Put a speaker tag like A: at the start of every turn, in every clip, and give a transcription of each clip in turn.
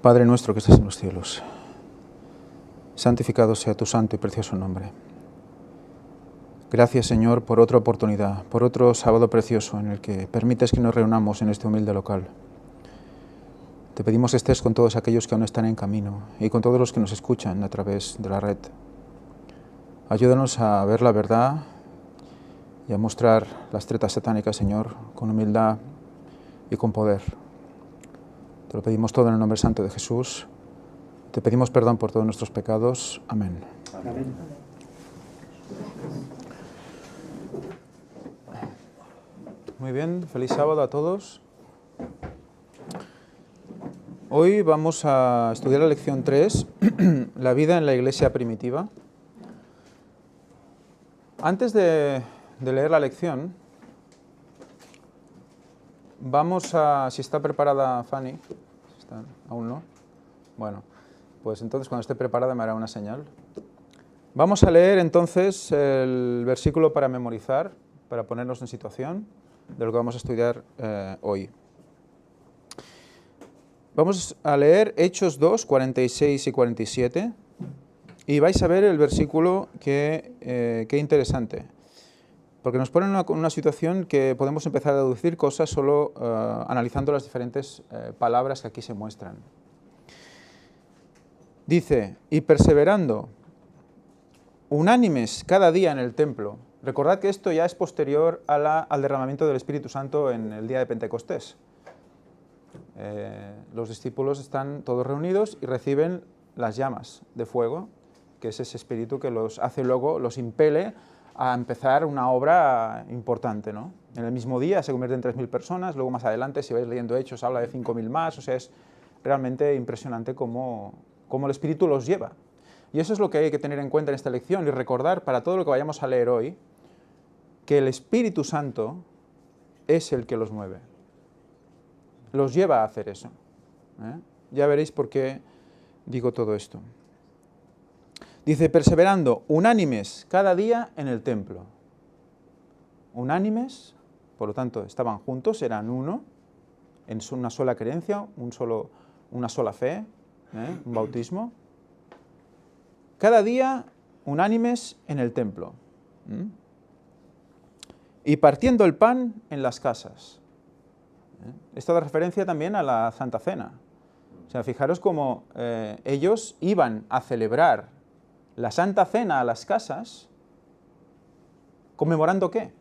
A: Padre nuestro que estás en los cielos, santificado sea tu santo y precioso nombre. Gracias, Señor, por otra oportunidad, por otro sábado precioso en el que permites que nos reunamos en este humilde local. Te pedimos que estés con todos aquellos que aún están en camino y con todos los que nos escuchan a través de la red. Ayúdanos a ver la verdad y a mostrar las tretas satánicas, Señor, con humildad y con poder. Te lo pedimos todo en el nombre santo de Jesús. Te pedimos perdón por todos nuestros pecados. Amén.
B: Amén.
A: Muy bien, feliz sábado a todos. Hoy vamos a estudiar la lección 3, la vida en la iglesia primitiva. Antes de leer la lección, vamos a, si está preparada Fanny, aún no, bueno, pues entonces cuando esté preparada me hará una señal. Vamos a leer entonces el versículo para memorizar, para ponernos en situación de lo que vamos a estudiar hoy. Vamos a leer Hechos 2, 46 y 47, y vais a ver el versículo que interesante, porque nos pone en una situación que podemos empezar a deducir cosas solo analizando las diferentes palabras que aquí se muestran. Dice, y perseverando unánimes cada día en el templo. Recordad que esto ya es posterior al derramamiento del Espíritu Santo en el día de Pentecostés. Los discípulos están todos reunidos y reciben las llamas de fuego, que es ese espíritu que los hace luego, los impele a empezar una obra importante, ¿no? En el mismo día se convierten en 3.000 personas, luego más adelante, si vais leyendo Hechos, habla de 5.000 más, o sea, es realmente impresionante cómo el Espíritu los lleva. Y eso es lo que hay que tener en cuenta en esta lección y recordar para todo lo que vayamos a leer hoy, que el Espíritu Santo es el que los mueve. Los lleva a hacer eso. Ya veréis por qué digo todo esto. Dice, perseverando unánimes cada día en el templo. Unánimes, por lo tanto, estaban juntos, eran uno, en una sola creencia, una sola fe, un bautismo. Cada día unánimes en el templo. Y partiendo el pan en las casas. Esto da referencia también a la Santa Cena. O sea, fijaros cómo ellos iban a celebrar la Santa Cena a las casas, ¿conmemorando qué?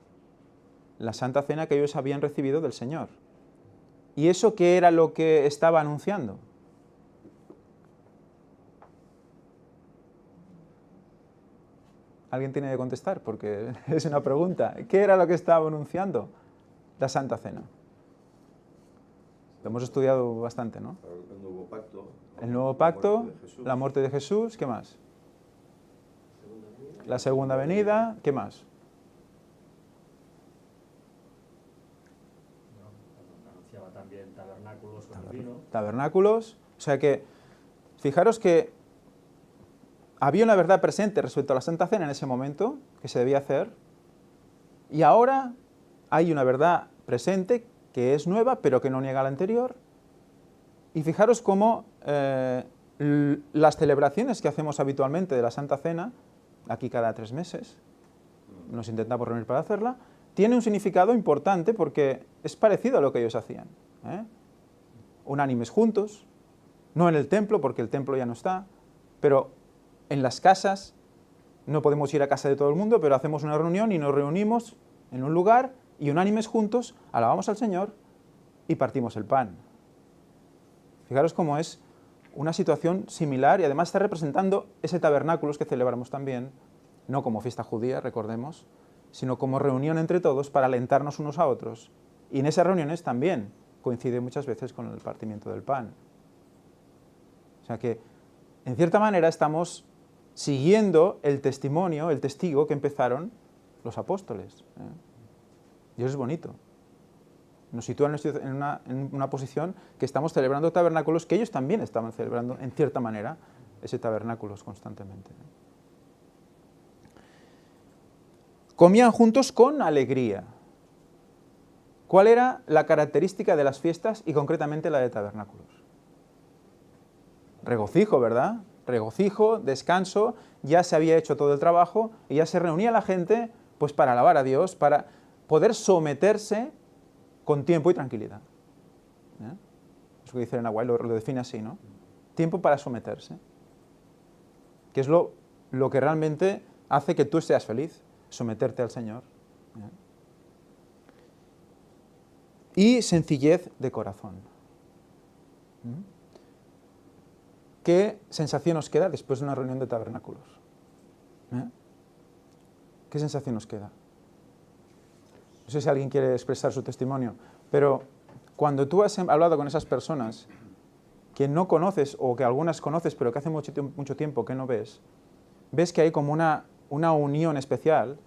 A: La Santa Cena que ellos habían recibido del Señor. ¿Y eso qué era lo que estaba anunciando? ¿Alguien tiene que contestar? Porque es una pregunta. ¿Qué era lo que estaba anunciando la Santa Cena? Lo hemos estudiado bastante, ¿no?
B: El nuevo pacto.
A: El nuevo pacto, la muerte de Jesús, ¿qué más? La segunda venida, ¿qué más?
C: Anunciaba también tabernáculos con el vino.
A: Tabernáculos, o sea que, fijaros que había una verdad presente respecto a la Santa Cena en ese momento, que se debía hacer, y ahora hay una verdad presente que es nueva, pero que no niega la anterior. Y fijaros cómo las celebraciones que hacemos habitualmente de la Santa Cena, aquí cada 3 meses, nos intentamos reunir para hacerla, tiene un significado importante porque es parecido a lo que ellos hacían. Unánimes juntos, no en el templo, porque el templo ya no está, pero en las casas, no podemos ir a casa de todo el mundo, pero hacemos una reunión y nos reunimos en un lugar y unánimes juntos, alabamos al Señor y partimos el pan. Fijaros cómo es una situación similar y además está representando ese tabernáculos que celebramos también, no como fiesta judía, recordemos, sino como reunión entre todos para alentarnos unos a otros. Y en esas reuniones también coincide muchas veces con el partimiento del pan. O sea que, en cierta manera, estamos siguiendo el testimonio, el testigo que empezaron los apóstoles. Y eso es bonito. Nos sitúa en una posición que estamos celebrando tabernáculos que ellos también estaban celebrando, en cierta manera, ese tabernáculos constantemente. Comían juntos con alegría. ¿Cuál era la característica de las fiestas y concretamente la de tabernáculos? Regocijo, ¿verdad? Regocijo, descanso, ya se había hecho todo el trabajo y ya se reunía la gente pues para alabar a Dios, para poder someterse con tiempo y tranquilidad. Eso que dice Elena White lo define así, ¿no? Tiempo para someterse. Que es lo que realmente hace que tú seas feliz, someterte al Señor. Y sencillez de corazón. ¿Qué sensación nos queda después de una reunión de tabernáculos? ¿Qué sensación nos queda? No sé si alguien quiere expresar su testimonio, pero cuando tú has hablado con esas personas que no conoces o que algunas conoces pero que hace mucho tiempo que no ves que hay como una unión especial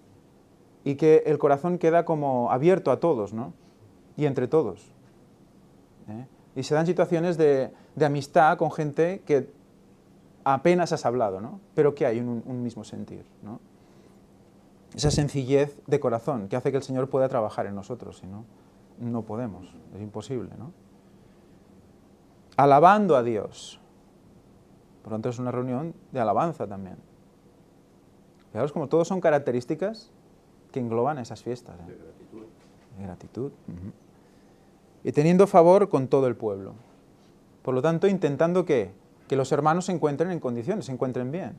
A: y que el corazón queda como abierto a todos, ¿no? Y entre todos. Y se dan situaciones de amistad con gente que apenas has hablado, ¿no? Pero que hay un mismo sentir, ¿no? Esa sencillez de corazón que hace que el Señor pueda trabajar en nosotros, si no, no podemos, es imposible, ¿no? Alabando a Dios. Por lo tanto, es una reunión de alabanza también. Fijaos como todos son características que engloban esas fiestas. De gratitud. De gratitud. Y teniendo favor con todo el pueblo. Por lo tanto, intentando que los hermanos se encuentren en condiciones, se encuentren bien.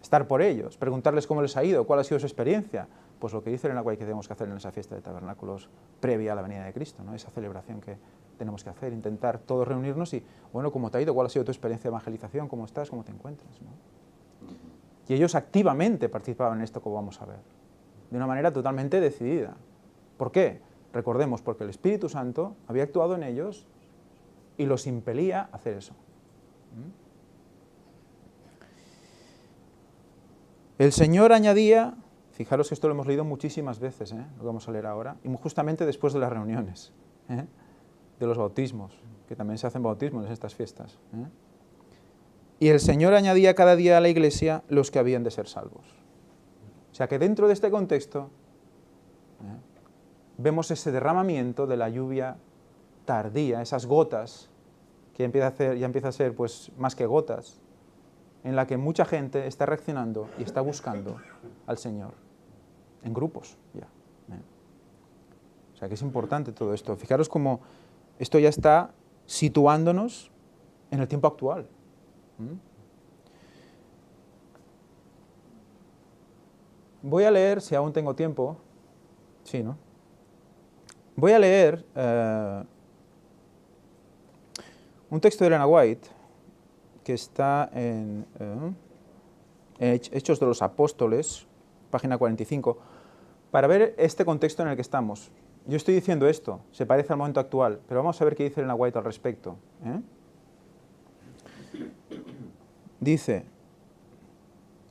A: Estar por ellos, preguntarles cómo les ha ido, cuál ha sido su experiencia. Pues lo que dice Elena White que tenemos que hacer en esa fiesta de tabernáculos previa a la venida de Cristo, ¿no? Esa celebración que tenemos que hacer, intentar todos reunirnos y, bueno, ¿cómo te ha ido? ¿Cuál ha sido tu experiencia de evangelización? ¿Cómo estás? ¿Cómo te encuentras? ¿No? Y ellos activamente participaban en esto, como vamos a ver, de una manera totalmente decidida. ¿Por qué? Recordemos, porque el Espíritu Santo había actuado en ellos y los impelía a hacer eso. El Señor añadía, fijaros que esto lo hemos leído muchísimas veces, lo que vamos a leer ahora, y justamente después de las reuniones, de los bautismos, que también se hacen bautismos en estas fiestas. Y el Señor añadía cada día a la iglesia los que habían de ser salvos. O sea que dentro de este contexto vemos ese derramamiento de la lluvia tardía, esas gotas que ya empieza a ser pues más que gotas, en la que mucha gente está reaccionando y está buscando al Señor, en grupos ya. O sea que es importante todo esto. Fijaros cómo esto ya está situándonos en el tiempo actual. Voy a leer, si aún tengo tiempo, sí, ¿no? Voy a leer un texto de Elena White que está en Hechos de los Apóstoles, página 45, para ver este contexto en el que estamos. Yo estoy diciendo esto, se parece al momento actual, pero vamos a ver qué dice Elena White al respecto. Dice,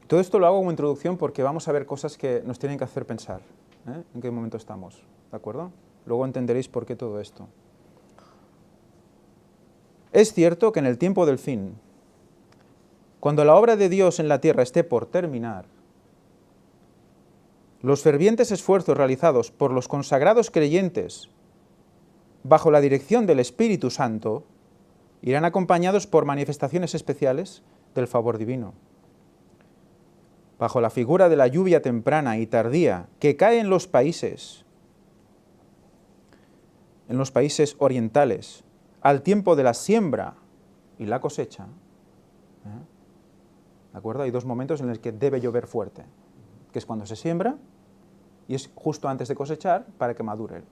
A: todo esto lo hago como introducción porque vamos a ver cosas que nos tienen que hacer pensar, en qué momento estamos, ¿de acuerdo? Luego entenderéis por qué todo esto. Es cierto que en el tiempo del fin, cuando la obra de Dios en la tierra esté por terminar, los fervientes esfuerzos realizados por los consagrados creyentes bajo la dirección del Espíritu Santo irán acompañados por manifestaciones especiales del favor divino. Bajo la figura de la lluvia temprana y tardía que cae en los países orientales, al tiempo de la siembra y la cosecha, ¿de acuerdo? Hay dos momentos en los que debe llover fuerte, que es cuando se siembra y es justo antes de cosechar para que madure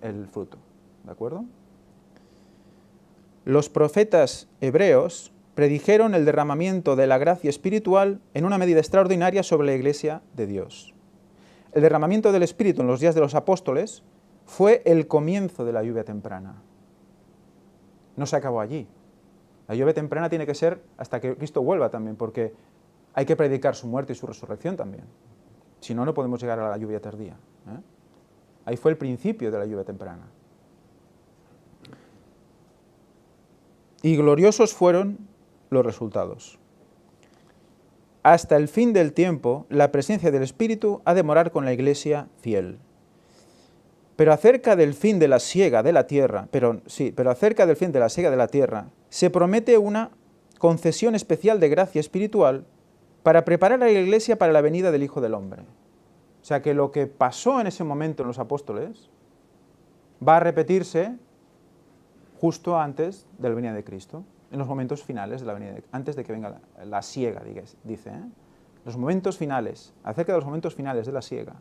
A: el fruto, ¿de acuerdo? Los profetas hebreos predijeron el derramamiento de la gracia espiritual en una medida extraordinaria sobre la Iglesia de Dios. El derramamiento del Espíritu en los días de los apóstoles fue el comienzo de la lluvia temprana. No se acabó allí. La lluvia temprana tiene que ser hasta que Cristo vuelva también, porque hay que predicar su muerte y su resurrección también. Si no, no podemos llegar a la lluvia tardía. Ahí fue el principio de la lluvia temprana. Y gloriosos fueron los resultados. Hasta el fin del tiempo, la presencia del Espíritu ha de morar con la Iglesia fiel. Pero acerca del fin de la siega de la tierra, se promete una concesión especial de gracia espiritual para preparar a la Iglesia para la venida del Hijo del Hombre. O sea que lo que pasó en ese momento en los apóstoles va a repetirse justo antes de la venida de Cristo, en los momentos finales de la venida, antes de que venga la siega, dice, ¿eh? Los momentos finales, acerca de los momentos finales de la siega.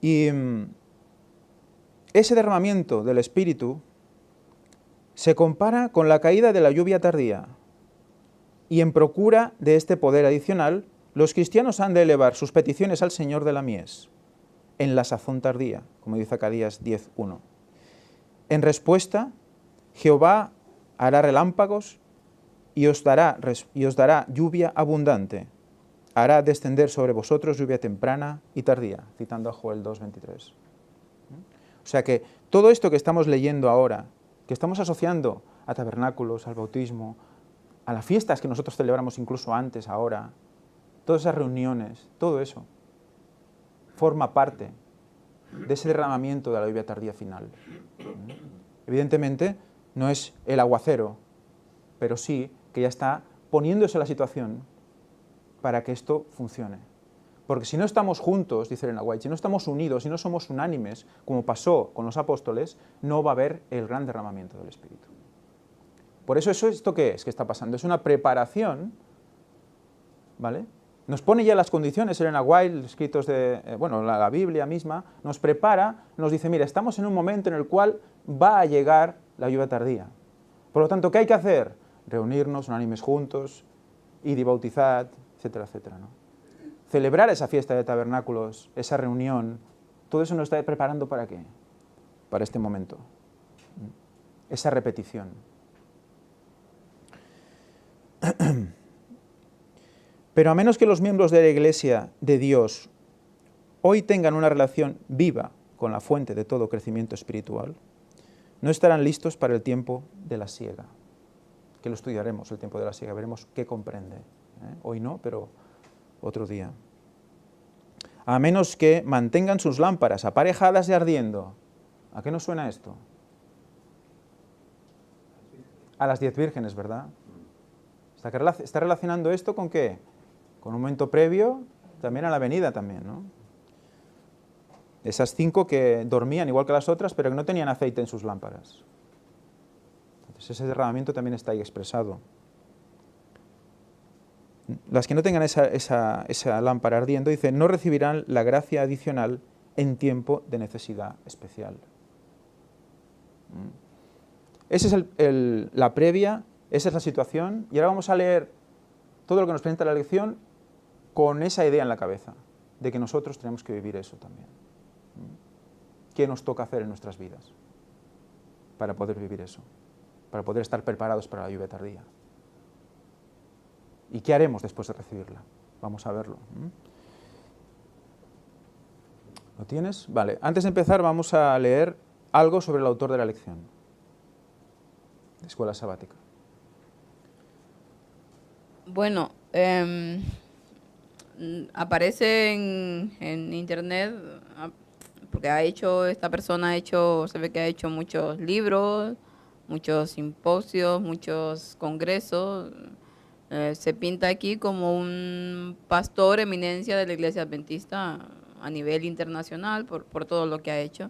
A: Y ese derramamiento del Espíritu se compara con la caída de la lluvia tardía. Y en procura de este poder adicional, los cristianos han de elevar sus peticiones al Señor de la mies, en la sazón tardía, como dice Zacarías 10:1. En respuesta, Jehová hará relámpagos y os dará lluvia abundante. Hará descender sobre vosotros lluvia temprana y tardía, citando a Joel 2:23. O sea que todo esto que estamos leyendo ahora, que estamos asociando a tabernáculos, al bautismo, a las fiestas que nosotros celebramos incluso antes, ahora, todas esas reuniones, todo eso forma parte de ese derramamiento de la lluvia tardía final. Evidentemente, no es el aguacero, pero sí que ya está poniéndose la situación para que esto funcione. Porque si no estamos juntos, dice Elena White, si no estamos unidos, si no somos unánimes, como pasó con los apóstoles, no va a haber el gran derramamiento del Espíritu. Por eso, ¿esto qué es? ¿Qué está pasando? Es una preparación, ¿vale? Nos pone ya las condiciones, Elena White, escritos de, la Biblia misma, nos prepara, nos dice, mira, estamos en un momento en el cual va a llegar la lluvia tardía. Por lo tanto, ¿qué hay que hacer? Reunirnos unánimes juntos, ir y bautizar, etcétera, etcétera, ¿no? Celebrar esa fiesta de tabernáculos, esa reunión, todo eso nos está preparando ¿para qué? Para este momento. Esa repetición. Pero a menos que los miembros de la Iglesia de Dios hoy tengan una relación viva con la fuente de todo crecimiento espiritual, no estarán listos para el tiempo de la siega. Que lo estudiaremos, el tiempo de la siega, veremos qué comprende. Hoy no, pero otro día. A menos que mantengan sus lámparas aparejadas y ardiendo. ¿A qué nos suena esto? A las 10 vírgenes, ¿verdad? ¿Está relacionando esto con qué? Con un momento previo, también a la venida también, ¿no? Esas 5 que dormían igual que las otras, pero que no tenían aceite en sus lámparas. Entonces ese derramamiento también está ahí expresado. Las que no tengan esa lámpara ardiendo, dice, no recibirán la gracia adicional en tiempo de necesidad especial. Esa es la previa, esa es la situación, y ahora vamos a leer todo lo que nos presenta la lección con esa idea en la cabeza, de que nosotros tenemos que vivir eso también. ¿Qué nos toca hacer en nuestras vidas para poder vivir eso? Para poder estar preparados para la lluvia tardía. ¿Y qué haremos después de recibirla? Vamos a verlo. ¿Lo tienes? Vale, antes de empezar vamos a leer algo sobre el autor de la lección de Escuela Sabática.
B: Bueno, aparece en internet, porque esta persona se ve que ha hecho muchos libros, muchos simposios, muchos congresos. Se pinta aquí como un pastor eminencia de la Iglesia Adventista a nivel internacional por todo lo que ha hecho.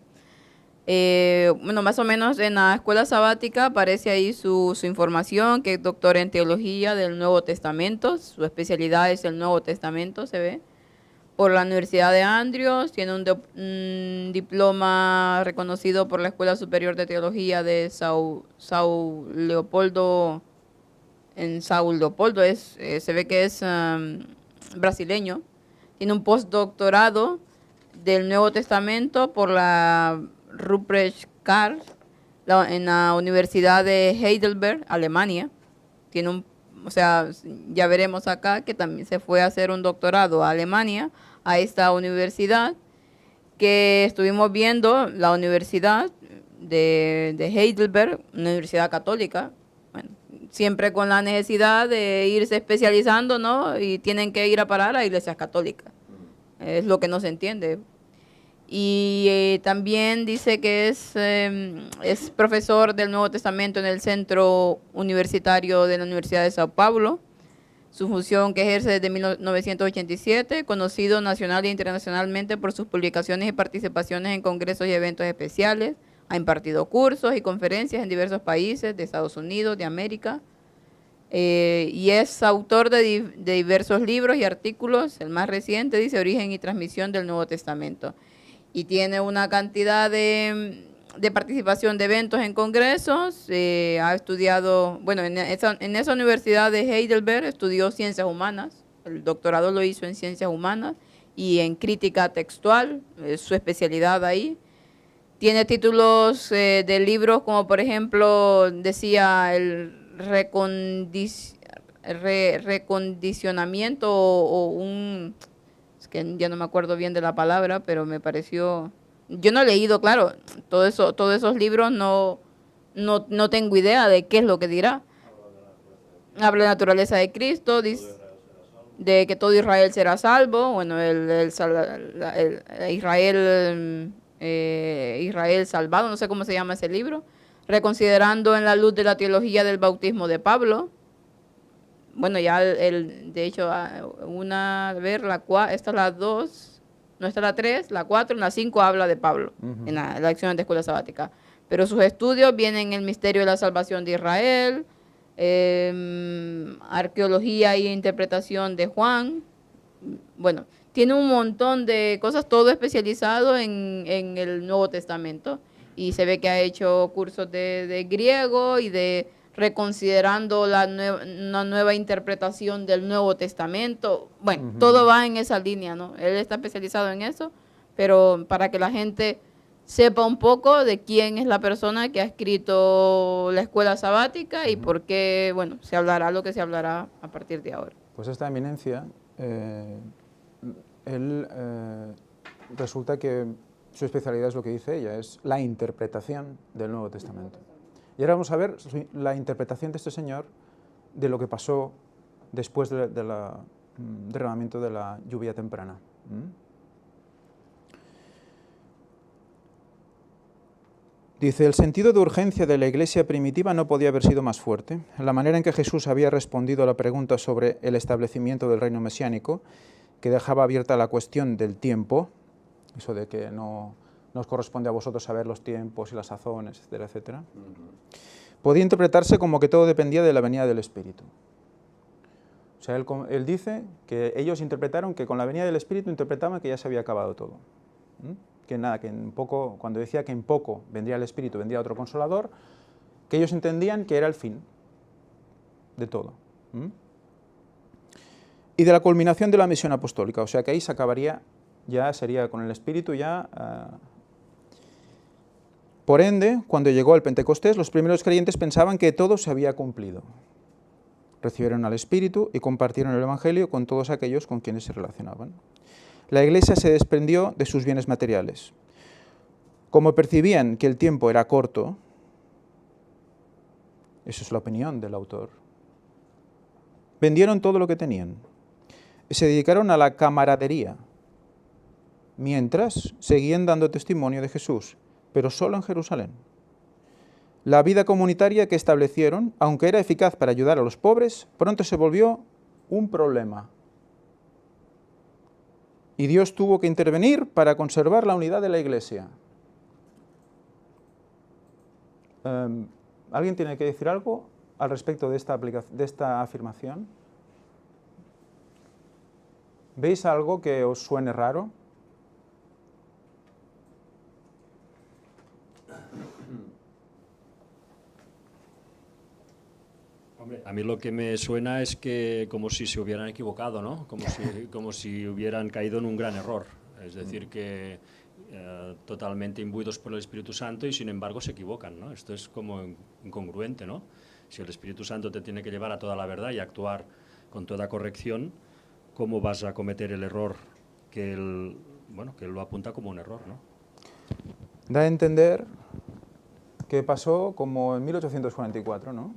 B: Más o menos en la Escuela Sabática aparece ahí su información, que es doctor en Teología del Nuevo Testamento, su especialidad es el Nuevo Testamento, se ve, por la Universidad de Andrews, tiene un diploma reconocido por la Escuela Superior de Teología de São Leopoldo. En São Leopoldo se ve que es brasileño. Tiene un postdoctorado del Nuevo Testamento por la Ruprecht Karl en la Universidad de Heidelberg, Alemania. Ya veremos acá que también se fue a hacer un doctorado a Alemania, a esta universidad, que estuvimos viendo, la Universidad de Heidelberg, una universidad católica, siempre con la necesidad de irse especializando, ¿no? Y tienen que ir a parar a iglesias católicas. Es lo que no se entiende. Y también dice que es profesor del Nuevo Testamento en el Centro Universitario de la Universidad de Sao Paulo. Su función que ejerce desde 1987, conocido nacional e internacionalmente por sus publicaciones y participaciones en congresos y eventos especiales. Ha impartido cursos y conferencias en diversos países de Estados Unidos, de América. Y es autor de diversos libros y artículos. El más reciente dice Origen y transmisión del Nuevo Testamento. Y tiene una cantidad de participación de eventos en congresos. Ha estudiado, bueno, en esa universidad de Heidelberg estudió ciencias humanas. El doctorado lo hizo en ciencias humanas y en crítica textual, es su especialidad ahí. Tiene títulos de libros como, por ejemplo, decía el recondicionamiento es que ya no me acuerdo bien de la palabra, pero me pareció, yo no he leído, claro, todos esos libros no tengo idea de qué es lo que dirá. Habla de la naturaleza de Cristo, dice de que todo Israel será salvo, bueno, Israel salvado, no sé cómo se llama ese libro, reconsiderando en la luz de la teología del bautismo de Pablo. Bueno, ya de hecho, esta es la 2, no, esta es la 3, la 4, en la 5 habla de Pablo, en la lección de escuela sabática. Pero sus estudios vienen en el misterio de la salvación de Israel, arqueología y interpretación de Juan. Bueno, tiene un montón de cosas, todo especializado en el Nuevo Testamento. Y se ve que ha hecho cursos de griego y de reconsiderando una nueva interpretación del Nuevo Testamento. Bueno, todo va en esa línea, ¿no? Él está especializado en eso, pero para que la gente sepa un poco de quién es la persona que ha escrito la escuela sabática y por qué, bueno, se hablará lo que se hablará a partir de ahora.
A: Pues esta eminencia, él resulta que su especialidad es lo que dice ella, es la interpretación del Nuevo Testamento. Y ahora vamos a ver la interpretación de este señor de lo que pasó después del derramamiento de la lluvia temprana. Dice, el sentido de urgencia de la iglesia primitiva no podía haber sido más fuerte. La manera en que Jesús había respondido a la pregunta sobre el establecimiento del reino mesiánico, que dejaba abierta la cuestión del tiempo, eso de que no os corresponde a vosotros saber los tiempos y las sazones, etcétera, etcétera, podía interpretarse como que todo dependía de la venida del Espíritu. O sea, él dice que ellos interpretaron que con la venida del Espíritu interpretaban que ya se había acabado todo. Que nada, que en poco, cuando decía que en poco vendría el Espíritu, vendría otro Consolador, que ellos entendían que era el fin de todo. Y de la culminación de la misión apostólica, o sea que ahí se acabaría, ya sería con el Espíritu ya... Por ende, cuando llegó el Pentecostés, los primeros creyentes pensaban que todo se había cumplido. Recibieron al Espíritu y compartieron el Evangelio con todos aquellos con quienes se relacionaban. La Iglesia se desprendió de sus bienes materiales. Como percibían que el tiempo era corto, esa es la opinión del autor, vendieron todo lo que tenían y se dedicaron a la camaradería, mientras seguían dando testimonio de Jesús, pero solo en Jerusalén. La vida comunitaria que establecieron, aunque era eficaz para ayudar a los pobres, pronto se volvió un problema. Y Dios tuvo que intervenir para conservar la unidad de la Iglesia. ¿Alguien tiene que decir algo al respecto de esta afirmación? ¿Veis algo que os suene raro?
C: Hombre, a mí lo que me suena es que como si se hubieran equivocado, ¿no? Como si hubieran caído en un gran error. Es decir, que totalmente imbuidos por el Espíritu Santo y sin embargo se equivocan, ¿no? Esto es como incongruente, ¿no? Si el Espíritu Santo te tiene que llevar a toda la verdad y actuar con toda corrección, ¿cómo vas a cometer el error que él lo apunta como un error, ¿no?
A: Da a entender que pasó como en 1844, ¿no?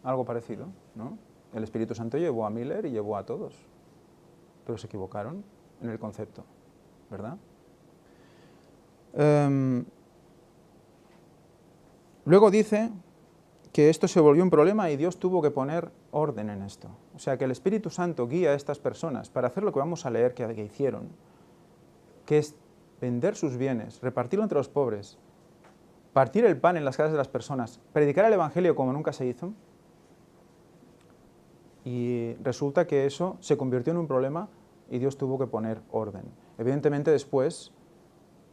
A: algo parecido, ¿no? El Espíritu Santo llevó a Miller y llevó a todos, pero se equivocaron en el concepto, ¿verdad? Luego dice que esto se volvió un problema y Dios tuvo que poner orden en esto. O sea, que el Espíritu Santo guía a estas personas para hacer lo que vamos a leer que hicieron, que es vender sus bienes, repartirlo entre los pobres, partir el pan en las casas de las personas, predicar el Evangelio como nunca se hizo. Y resulta que eso se convirtió en un problema y Dios tuvo que poner orden. Evidentemente después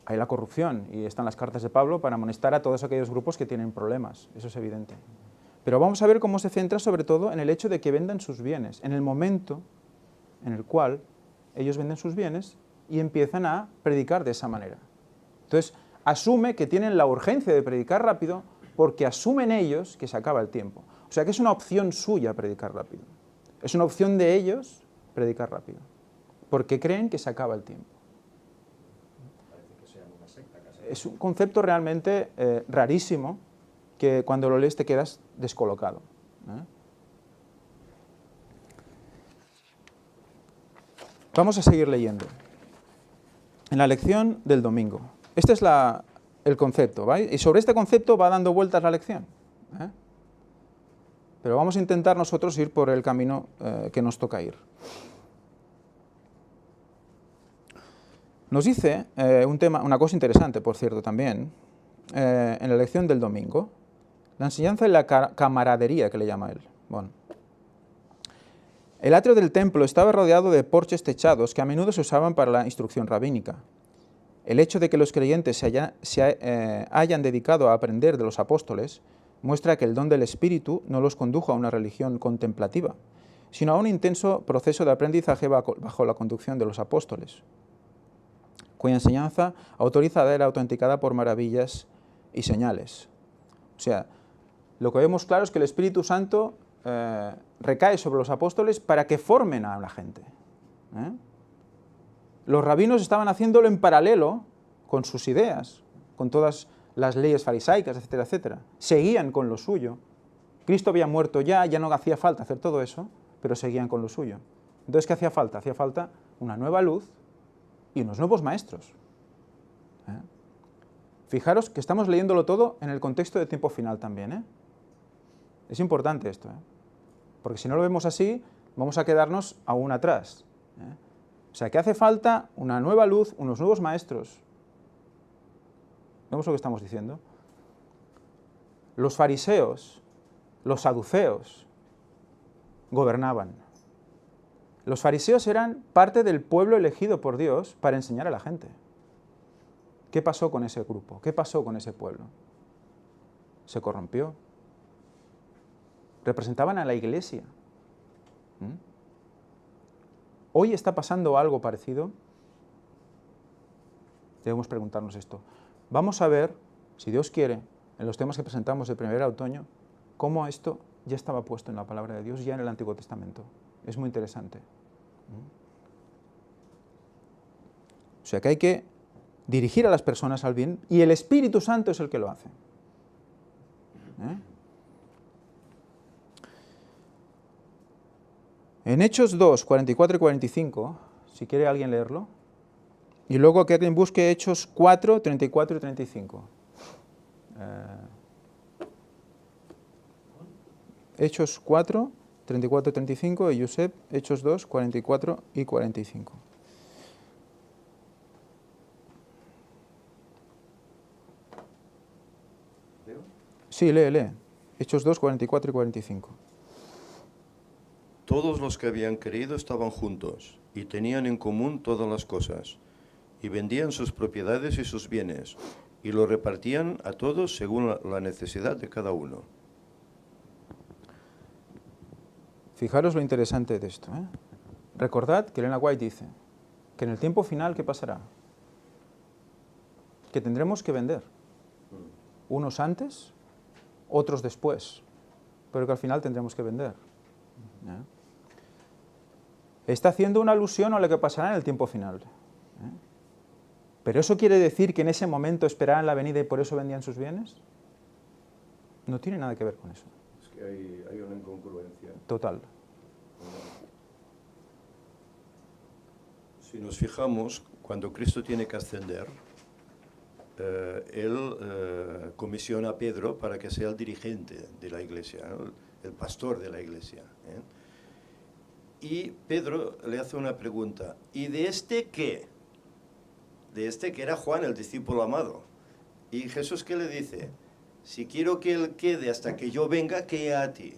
A: hay la corrupción y están las cartas de Pablo para amonestar a todos aquellos grupos que tienen problemas, eso es evidente. Pero vamos a ver cómo se centra sobre todo en el hecho de que vendan sus bienes, en el momento en el cual ellos venden sus bienes y empiezan a predicar de esa manera. Entonces, asume que tienen la urgencia de predicar rápido porque asumen ellos que se acaba el tiempo. O sea que es una opción suya predicar rápido. Es una opción de ellos predicar rápido, porque creen que se acaba el tiempo. Es un concepto realmente rarísimo que cuando lo lees te quedas descolocado. Vamos a seguir leyendo. En la lección del domingo. Este es el concepto, ¿vale? Y sobre este concepto va dando vueltas la lección. Pero vamos a intentar nosotros ir por el camino que nos toca ir. Nos dice una cosa interesante, por cierto, también, en la lección del domingo, la enseñanza de la camaradería, que le llama él. Bueno. El atrio del templo estaba rodeado de porches techados que a menudo se usaban para la instrucción rabínica. El hecho de que los creyentes se hayan dedicado a aprender de los apóstoles muestra que el don del Espíritu no los condujo a una religión contemplativa, sino a un intenso proceso de aprendizaje bajo la conducción de los apóstoles, cuya enseñanza autorizada era autenticada por maravillas y señales. O sea, lo que vemos claro es que el Espíritu Santo recae sobre los apóstoles para que formen a la gente. Los rabinos estaban haciéndolo en paralelo con sus ideas, con todas las leyes farisaicas, etcétera, etcétera. Seguían con lo suyo. Cristo había muerto ya no hacía falta hacer todo eso, pero seguían con lo suyo. Entonces, ¿qué hacía falta? Hacía falta una nueva luz y unos nuevos maestros. Fijaros que estamos leyéndolo todo en el contexto de tiempo final también. Es importante esto, porque si no lo vemos así, vamos a quedarnos aún atrás. O sea, que hace falta una nueva luz, unos nuevos maestros. ¿Vemos lo que estamos diciendo? Los fariseos, los saduceos, gobernaban. Los fariseos eran parte del pueblo elegido por Dios para enseñar a la gente. ¿Qué pasó con ese grupo? ¿Qué pasó con ese pueblo? Se corrompió. Representaban a la iglesia. Hoy está pasando algo parecido. Debemos preguntarnos esto. Vamos a ver, si Dios quiere, en los temas que presentamos de primavera a otoño, cómo esto ya estaba puesto en la palabra de Dios, ya en el Antiguo Testamento. Es muy interesante. O sea que hay que dirigir a las personas al bien y el Espíritu Santo es el que lo hace. En Hechos 2, 44 y 45, si quiere alguien leerlo, y luego que alguien busque Hechos 4, 34 y 35. Hechos 4, 34 y 35, y Josep, Hechos 2, 44 y 45. Sí, lee. Hechos 2, 44 y 45.
D: Todos los que habían creído estaban juntos y tenían en común todas las cosas, y vendían sus propiedades y sus bienes, y lo repartían a todos según la necesidad de cada uno.
A: Fijaros lo interesante de esto. Recordad que Elena White dice que en el tiempo final, ¿qué pasará? Que tendremos que vender. Unos antes, otros después, pero que al final tendremos que vender. Está haciendo una alusión a lo que pasará en el tiempo final. ¿Pero eso quiere decir que en ese momento esperaban la venida y por eso vendían sus bienes? No tiene nada que ver con eso.
D: Es que que hay una incongruencia.
A: Total.
D: Si nos fijamos, cuando Cristo tiene que ascender, él comisiona a Pedro para que sea el dirigente de la iglesia, ¿no? El pastor de la iglesia, ¿eh? Y Pedro le hace una pregunta, ¿y de este qué? De este que era Juan, el discípulo amado. Y Jesús, ¿qué le dice? Si quiero que él quede hasta que yo venga, ¿qué a ti?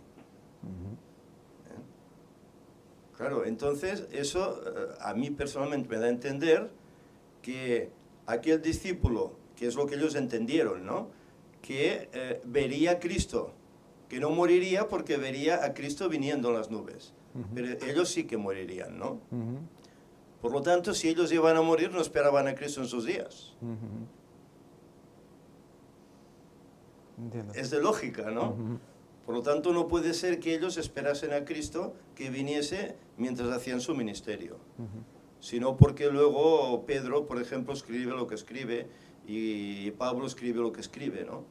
D: Claro, entonces eso a mí personalmente me da a entender que aquel discípulo, que es lo que ellos entendieron, ¿no? Que vería a Cristo, que no moriría porque vería a Cristo viniendo en las nubes. Pero ellos sí que morirían, ¿no? Por lo tanto, si ellos iban a morir, no esperaban a Cristo en sus días.
A: Entiendo.
D: Es de lógica, ¿no? Por lo tanto, no puede ser que ellos esperasen a Cristo que viniese mientras hacían su ministerio. Sino porque luego Pedro, por ejemplo, escribe lo que escribe y Pablo escribe lo que escribe, ¿no?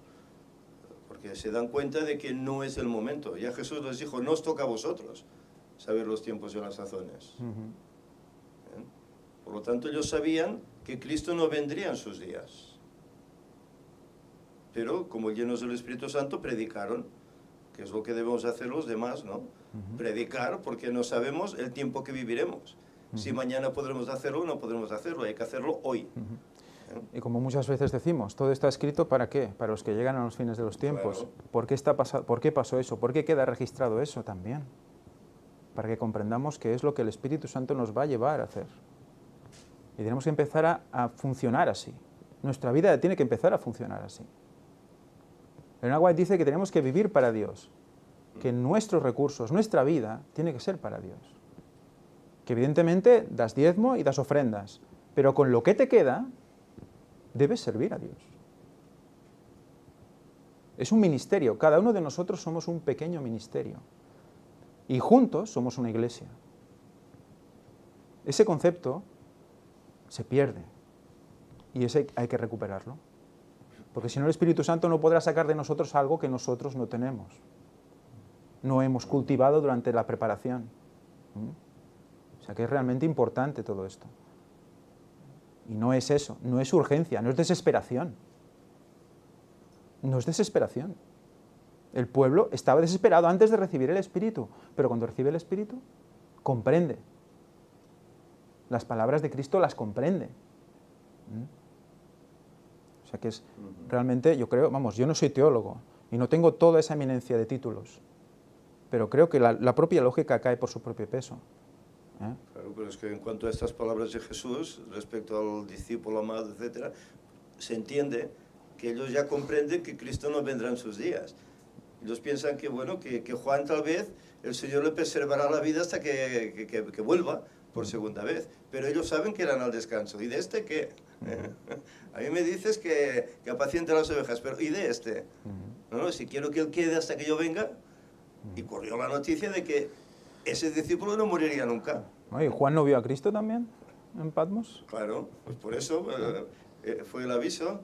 D: Porque se dan cuenta de que no es el momento. Ya Jesús les dijo, no os toca a vosotros saber los tiempos y las sazones. ¿Eh? Por lo tanto, ellos sabían que Cristo no vendría en sus días. Pero, como llenos del Espíritu Santo, predicaron, que es lo que debemos hacer los demás, ¿no? Predicar, porque no sabemos el tiempo que viviremos. Si mañana podremos hacerlo o no podremos hacerlo, hay que hacerlo hoy.
A: Y como muchas veces decimos, todo está escrito ¿para qué? Para los que llegan a los fines de los tiempos.
D: Claro.
A: ¿Por qué pasó eso? ¿Por qué queda registrado eso también? Para que comprendamos qué es lo que el Espíritu Santo nos va a llevar a hacer. Y tenemos que empezar a funcionar así. Nuestra vida tiene que empezar a funcionar así. Elena White dice que tenemos que vivir para Dios, que nuestros recursos, nuestra vida, tiene que ser para Dios. Que evidentemente das diezmo y das ofrendas, pero con lo que te queda, debes servir a Dios. Es un ministerio, cada uno de nosotros somos un pequeño ministerio. Y juntos somos una iglesia. Ese concepto se pierde y ese hay que recuperarlo. Porque si no, el Espíritu Santo no podrá sacar de nosotros algo que nosotros no tenemos. No hemos cultivado durante la preparación. O sea que es realmente importante todo esto. Y no es eso, no es urgencia, no es desesperación. No es desesperación. El pueblo estaba desesperado antes de recibir el Espíritu, pero cuando recibe el Espíritu, comprende. Las palabras de Cristo las comprende. O sea que es realmente, yo creo, vamos, yo no soy teólogo y no tengo toda esa eminencia de títulos, pero creo que la propia lógica cae por su propio peso.
D: Claro, pero es que en cuanto a estas palabras de Jesús, respecto al discípulo amado, etc., se entiende que ellos ya comprenden que Cristo no vendrá en sus días. Ellos piensan que, bueno, que Juan tal vez el Señor le preservará la vida hasta que vuelva por segunda vez. Pero ellos saben que irán al descanso. ¿Y de este qué? A mí me dices que apaciente las ovejas, pero ¿y de este? No, si quiero que él quede hasta que yo venga. Y corrió la noticia de que ese discípulo no moriría nunca.
A: ¿Y Juan no vio a Cristo también en Patmos?
D: Claro, pues por eso fue el aviso.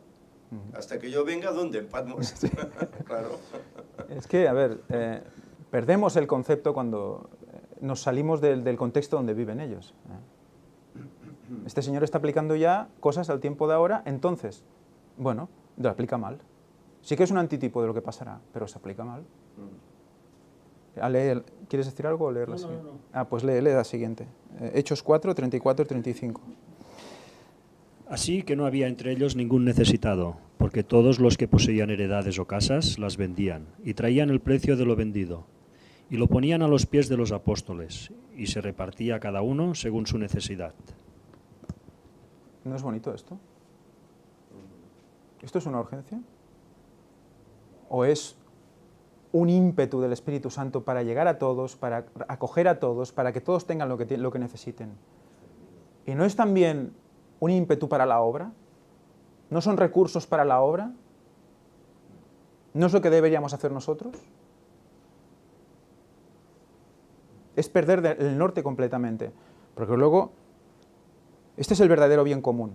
D: Hasta que yo venga, ¿dónde? En Patmos. Claro.
A: Es que, a ver, perdemos el concepto cuando nos salimos del contexto donde viven ellos. Este señor está aplicando ya cosas al tiempo de ahora, entonces, bueno, lo aplica mal. Sí que es un antitipo de lo que pasará, pero se aplica mal. ¿Quieres decir algo o leer la siguiente? No. Pues lee la siguiente. Hechos 4, 34 y 35.
C: Así que no había entre ellos ningún necesitado, porque todos los que poseían heredades o casas las vendían y traían el precio de lo vendido y lo ponían a los pies de los apóstoles y se repartía cada uno según su necesidad.
A: ¿No es bonito esto? ¿Esto es una urgencia? ¿O es un ímpetu del Espíritu Santo para llegar a todos, para acoger a todos, para que todos tengan lo que necesiten? ¿Y no es también un ímpetu para la obra? ¿No son recursos para la obra? ¿No es lo que deberíamos hacer nosotros? Es perder el norte completamente. Porque luego, este es el verdadero bien común,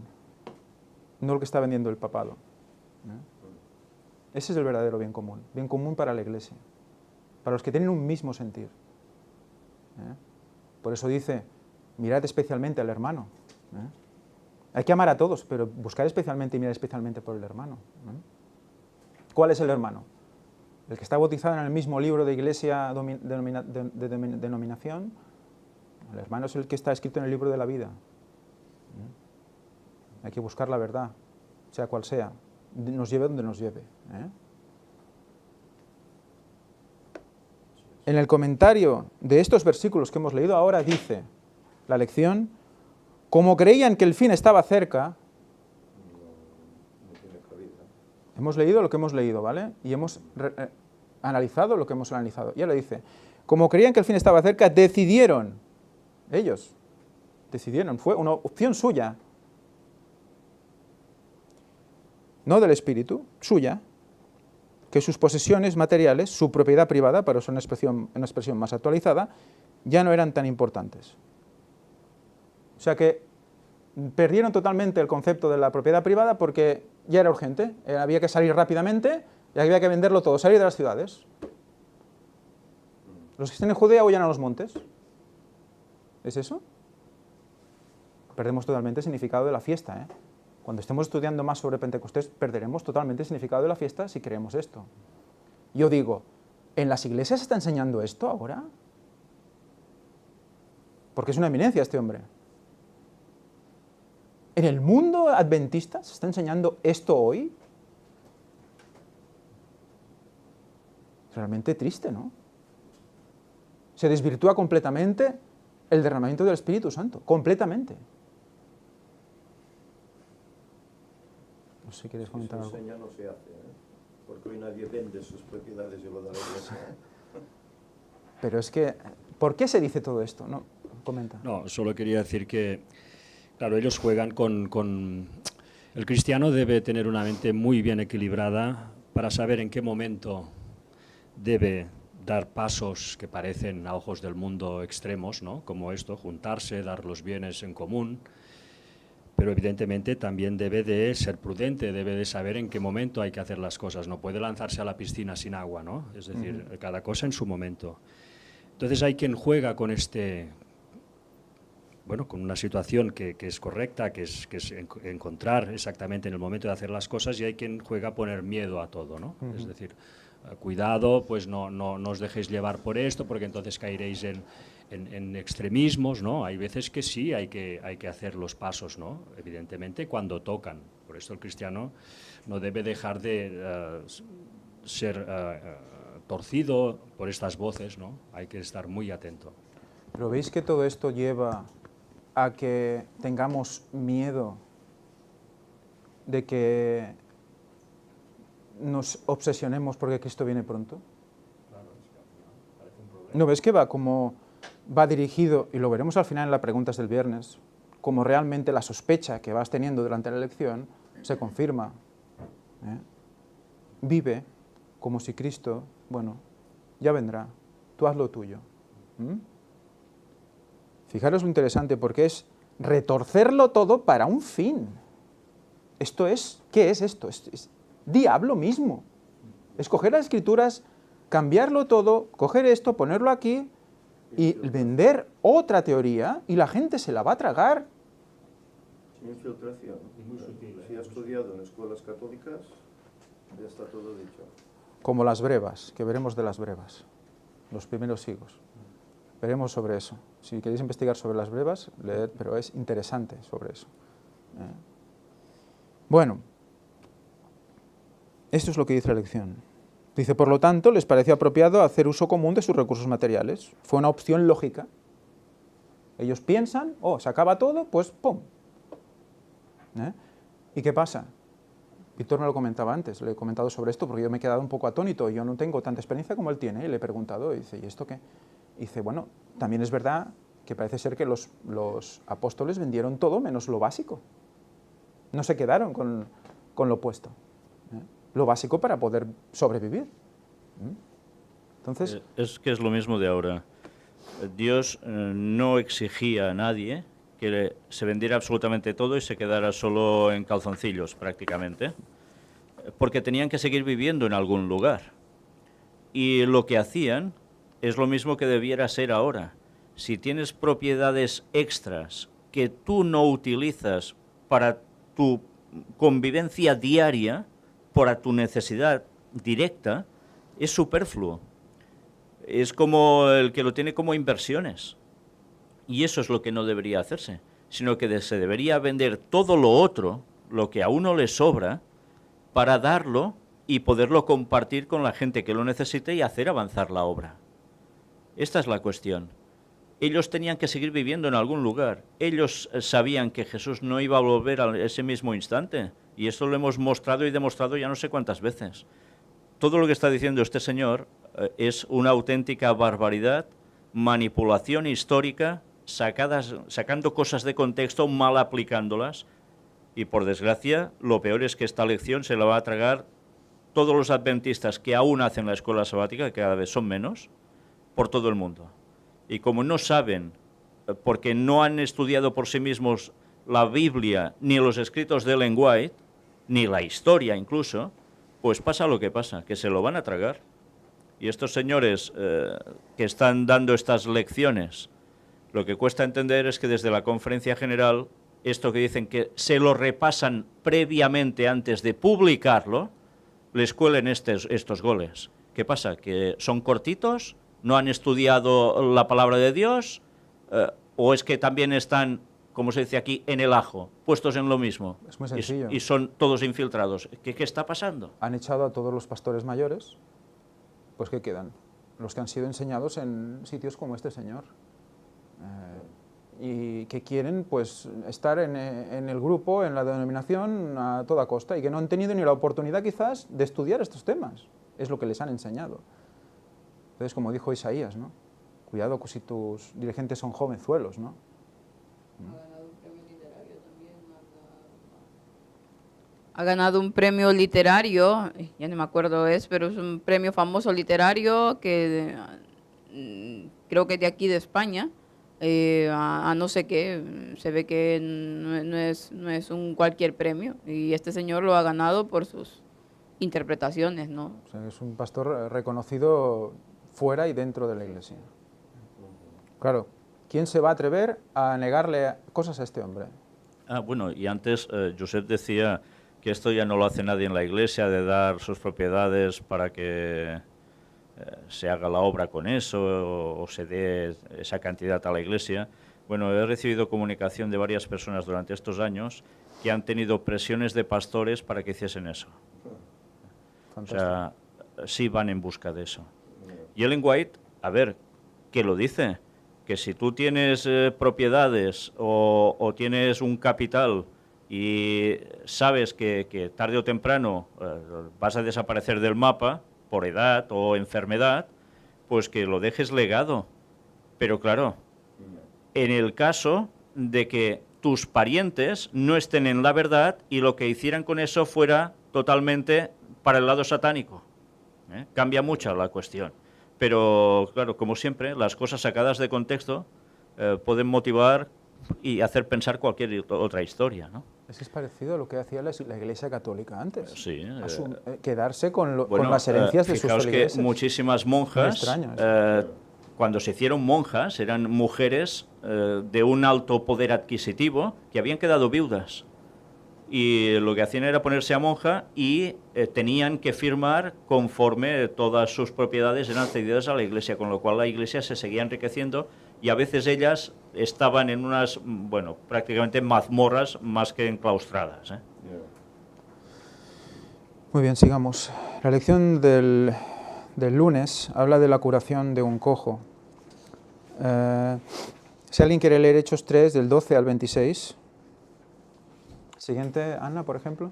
A: no el que está vendiendo el papado. Ese es el verdadero bien común para la Iglesia. para los que tienen un mismo sentir. Por eso dice, mirad especialmente al hermano. Hay que amar a todos, pero buscar especialmente y mirar especialmente por el hermano. ¿Cuál es el hermano? El que está bautizado en el mismo libro de iglesia de denominación. El hermano es el que está escrito en el libro de la vida. Hay que buscar la verdad, sea cual sea, nos lleve donde nos lleve. En el comentario de estos versículos que hemos leído ahora dice la lección, como creían que el fin estaba cerca, hemos leído lo que hemos leído, ¿vale? Y hemos analizado lo que hemos analizado. Y ahora dice, como creían que el fin estaba cerca, decidieron, fue una opción suya, no del Espíritu, suya, que sus posesiones materiales, su propiedad privada, para usar una expresión más actualizada, ya no eran tan importantes. O sea que perdieron totalmente el concepto de la propiedad privada porque ya era urgente, había que salir rápidamente y había que venderlo todo, salir de las ciudades. Los que estén en Judea huyan a los montes. ¿Es eso? Perdemos totalmente el significado de la fiesta, Cuando estemos estudiando más sobre Pentecostés, perderemos totalmente el significado de la fiesta si creemos esto. Yo digo, ¿en las iglesias se está enseñando esto ahora? Porque es una eminencia este hombre. ¿En el mundo adventista se está enseñando esto hoy? Realmente triste, ¿no? Se desvirtúa completamente el derramamiento del Espíritu Santo, completamente. No sé si quieres comentar algo.
D: Eso ya no se hace, porque hoy nadie vende sus propiedades y lo da a la iglesia.
A: Pero es que, ¿por qué se dice todo esto? No, comenta.
C: No, solo quería decir que, claro, ellos juegan con... El cristiano debe tener una mente muy bien equilibrada para saber en qué momento debe dar pasos que parecen a ojos del mundo extremos, ¿no? Como esto, juntarse, dar los bienes en común, pero evidentemente también debe de ser prudente, debe de saber en qué momento hay que hacer las cosas, no puede lanzarse a la piscina sin agua, ¿no? Es decir, cada cosa en su momento. Entonces hay quien juega con con una situación que es correcta, que es encontrar exactamente en el momento de hacer las cosas, y hay quien juega a poner miedo a todo, ¿no? Es decir, cuidado, pues no os dejéis llevar por esto, porque entonces caeréis en extremismos, ¿no? Hay veces que sí, hay que hacer los pasos, ¿no? Evidentemente cuando tocan. Por esto el cristiano no debe dejar de ser torcido por estas voces, ¿no? Hay que estar muy atento.
A: Pero ¿veis que todo esto lleva a que tengamos miedo de que nos obsesionemos porque Cristo viene pronto? ¿No ves que va dirigido, y lo veremos al final en las preguntas del viernes, como realmente la sospecha que vas teniendo durante la lección se confirma? Vive como si Cristo, ya vendrá, tú haz lo tuyo. Fijaros lo interesante, porque es retorcerlo todo para un fin. Esto es, ¿qué es esto? Es diablo mismo. Es coger las Escrituras, cambiarlo todo, coger esto, ponerlo aquí y vender otra teoría y la gente se la va a tragar.
D: Infiltración. Si has estudiado en escuelas católicas, ya está todo dicho.
A: Como las brevas, que veremos de las brevas, los primeros siglos. Veremos sobre eso. Si queréis investigar sobre las brevas, leed, pero es interesante sobre eso. Bueno, esto es lo que dice la lección. Dice, por lo tanto, les pareció apropiado hacer uso común de sus recursos materiales. Fue una opción lógica. Ellos piensan, se acaba todo, pues ¡pum! ¿Y qué pasa? Víctor me lo comentaba antes, le he comentado sobre esto porque yo me he quedado un poco atónito. Yo no tengo tanta experiencia como él tiene, y le he preguntado, y dice, ¿y esto qué? Y dice, también es verdad que parece ser que los apóstoles vendieron todo menos lo básico. No se quedaron con lo opuesto. Lo básico para poder sobrevivir. Entonces...
E: Es que es lo mismo de ahora. Dios no exigía a nadie que se vendiera absolutamente todo y se quedara solo en calzoncillos prácticamente, porque tenían que seguir viviendo en algún lugar. Y lo que hacían es lo mismo que debiera ser ahora. Si tienes propiedades extras que tú no utilizas para tu convivencia diaria, para tu necesidad directa, es superfluo. Es como el que lo tiene como inversiones. Y eso es lo que no debería hacerse, sino que se debería vender todo lo otro, lo que a uno le sobra, para darlo y poderlo compartir con la gente que lo necesite y hacer avanzar la obra. Esta es la cuestión. Ellos tenían que seguir viviendo en algún lugar. Ellos sabían que Jesús no iba a volver a ese mismo instante. Y esto lo hemos mostrado y demostrado ya no sé cuántas veces. Todo lo que está diciendo este señor es una auténtica barbaridad, manipulación histórica, sacando cosas de contexto, mal aplicándolas. Y por desgracia, lo peor es que esta lección se la va a tragar todos los adventistas que aún hacen la escuela sabática, que cada vez son menos, por todo el mundo. Y como no saben, porque no han estudiado por sí mismos la Biblia, ni los escritos de Ellen White, ni la historia incluso, pues pasa lo que pasa, que se lo van a tragar. Y estos señores que están dando estas lecciones, lo que cuesta entender es que desde la Conferencia General, esto que dicen que se lo repasan previamente antes de publicarlo, les cuelen estos goles. ¿Qué pasa? ¿Que son cortitos? ¿No han estudiado la palabra de Dios? ¿O es que también están, como se dice aquí, en el ajo, puestos en lo mismo?
A: Es muy sencillo.
E: Y son todos infiltrados. ¿Qué está pasando?
A: Han echado a todos los pastores mayores, pues ¿qué quedan? Los que han sido enseñados en sitios como este señor. Y que quieren pues estar en el grupo, en la denominación a toda costa, y que no han tenido ni la oportunidad quizás de estudiar estos temas. Es lo que les han enseñado. Entonces, como dijo Isaías, ¿no? Cuidado si tus dirigentes son jovenzuelos, ¿no?
B: Ha ganado un premio literario, ya no me acuerdo pero es un premio famoso literario que creo que de aquí de España, a no sé qué, se ve que no es un cualquier premio, y este señor lo ha ganado por sus interpretaciones, ¿no?
A: O sea, es un pastor reconocido fuera y dentro de la Iglesia. Claro, ¿quién se va a atrever a negarle cosas a este hombre?
E: Bueno, y antes Josep decía que esto ya no lo hace nadie en la Iglesia, de dar sus propiedades para que se haga la obra con eso o se dé esa cantidad a la Iglesia. Bueno, he recibido comunicación de varias personas durante estos años que han tenido presiones de pastores para que hiciesen eso.
A: Fantástico.
E: O sea, sí van en busca de eso. Y Ellen White, a ver, ¿qué lo dice? Que si tú tienes propiedades o tienes un capital y sabes que tarde o temprano vas a desaparecer del mapa por edad o enfermedad, pues que lo dejes legado. Pero claro, en el caso de que tus parientes no estén en la verdad y lo que hicieran con eso fuera totalmente para el lado satánico. Cambia mucho la cuestión. Pero, claro, como siempre, las cosas sacadas de contexto pueden motivar y hacer pensar cualquier otra historia, ¿no?
A: Es parecido a lo que hacía la Iglesia Católica antes.
E: Sí.
A: Quedarse con las herencias de sus
E: feligreses. Fijaos que muchísimas monjas, cuando se hicieron monjas, eran mujeres de un alto poder adquisitivo que habían quedado viudas. Y lo que hacían era ponerse a monja y tenían que firmar conforme todas sus propiedades eran cedidas a la Iglesia, con lo cual la Iglesia se seguía enriqueciendo y a veces ellas estaban en unas, bueno, prácticamente mazmorras más que enclaustradas.
A: Muy bien, sigamos. La lección del lunes habla de la curación de un cojo. Si alguien quiere leer Hechos 3, del 12 al 26... Siguiente, Ana, por ejemplo.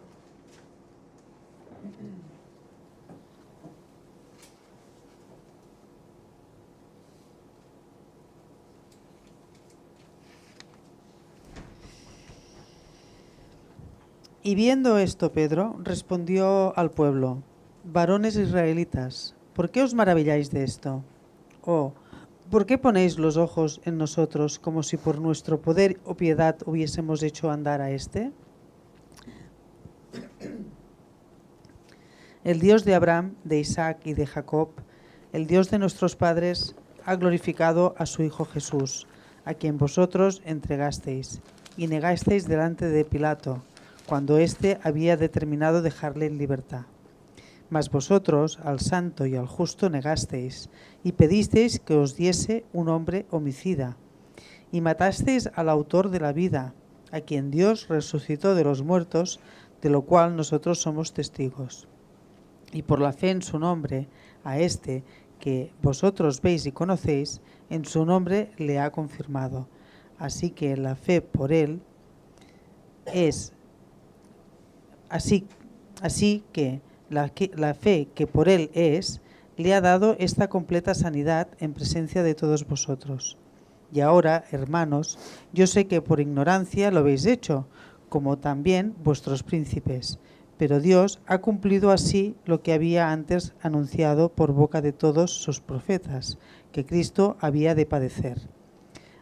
F: Y viendo esto, Pedro respondió al pueblo: varones israelitas, ¿por qué os maravilláis de esto? ¿O por qué ponéis los ojos en nosotros como si por nuestro poder o piedad hubiésemos hecho andar a éste? El Dios de Abraham, de Isaac y de Jacob el Dios de nuestros padres ha glorificado a su Hijo Jesús, a quien vosotros entregasteis y negasteis delante de Pilato, cuando éste había determinado dejarle en libertad. Mas vosotros al santo y al justo negasteis, y pedisteis que os diese un hombre homicida, y matasteis al autor de la vida, a quien Dios resucitó de los muertos, de lo cual nosotros somos testigos. Y por la fe en su nombre, a este que vosotros veis y conocéis, en su nombre le ha confirmado. Así que la fe por él es... Así que la fe que por él es, le ha dado esta completa sanidad en presencia de todos vosotros. Y ahora, hermanos, yo sé que por ignorancia lo habéis hecho, como también vuestros príncipes, pero Dios ha cumplido así lo que había antes anunciado por boca de todos sus profetas, que Cristo había de padecer.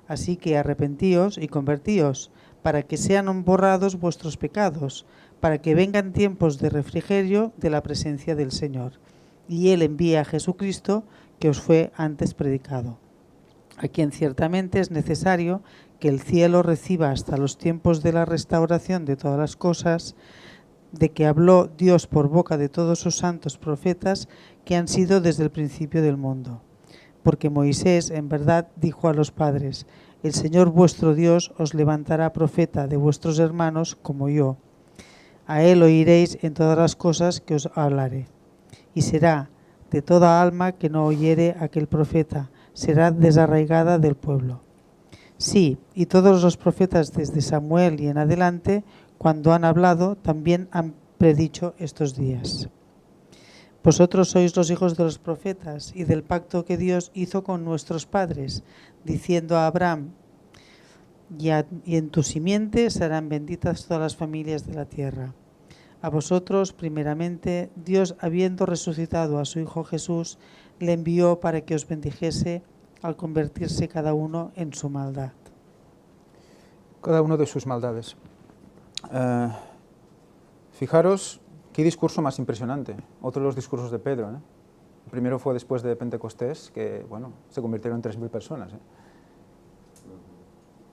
F: Así que arrepentíos y convertíos, para que sean borrados vuestros pecados, para que vengan tiempos de refrigerio de la presencia del Señor. Y Él envía a Jesucristo, que os fue antes predicado, a quien ciertamente es necesario que el cielo reciba hasta los tiempos de la restauración de todas las cosas, de que habló Dios por boca de todos sus santos profetas que han sido desde el principio del mundo. Porque Moisés en verdad dijo a los padres: el Señor vuestro Dios os levantará profeta de vuestros hermanos como yo. A él oiréis en todas las cosas que os hablaré. Y será de toda alma que no oyere aquel profeta, será desarraigada del pueblo. Sí, y todos los profetas desde Samuel y en adelante, cuando han hablado, también han predicho estos días. Vosotros sois los hijos de los profetas y del pacto que Dios hizo con nuestros padres, diciendo a Abraham: y en tu simiente serán benditas todas las familias de la tierra. A vosotros, primeramente, Dios, habiendo resucitado a su Hijo Jesús, le envió para que os bendijese al convertirse cada uno en su maldad.
A: Cada uno de sus maldades. Fijaros qué discurso más impresionante. Otro de los discursos de Pedro, ¿eh? El primero fue después de Pentecostés, que bueno, se convirtieron en 3.000 personas.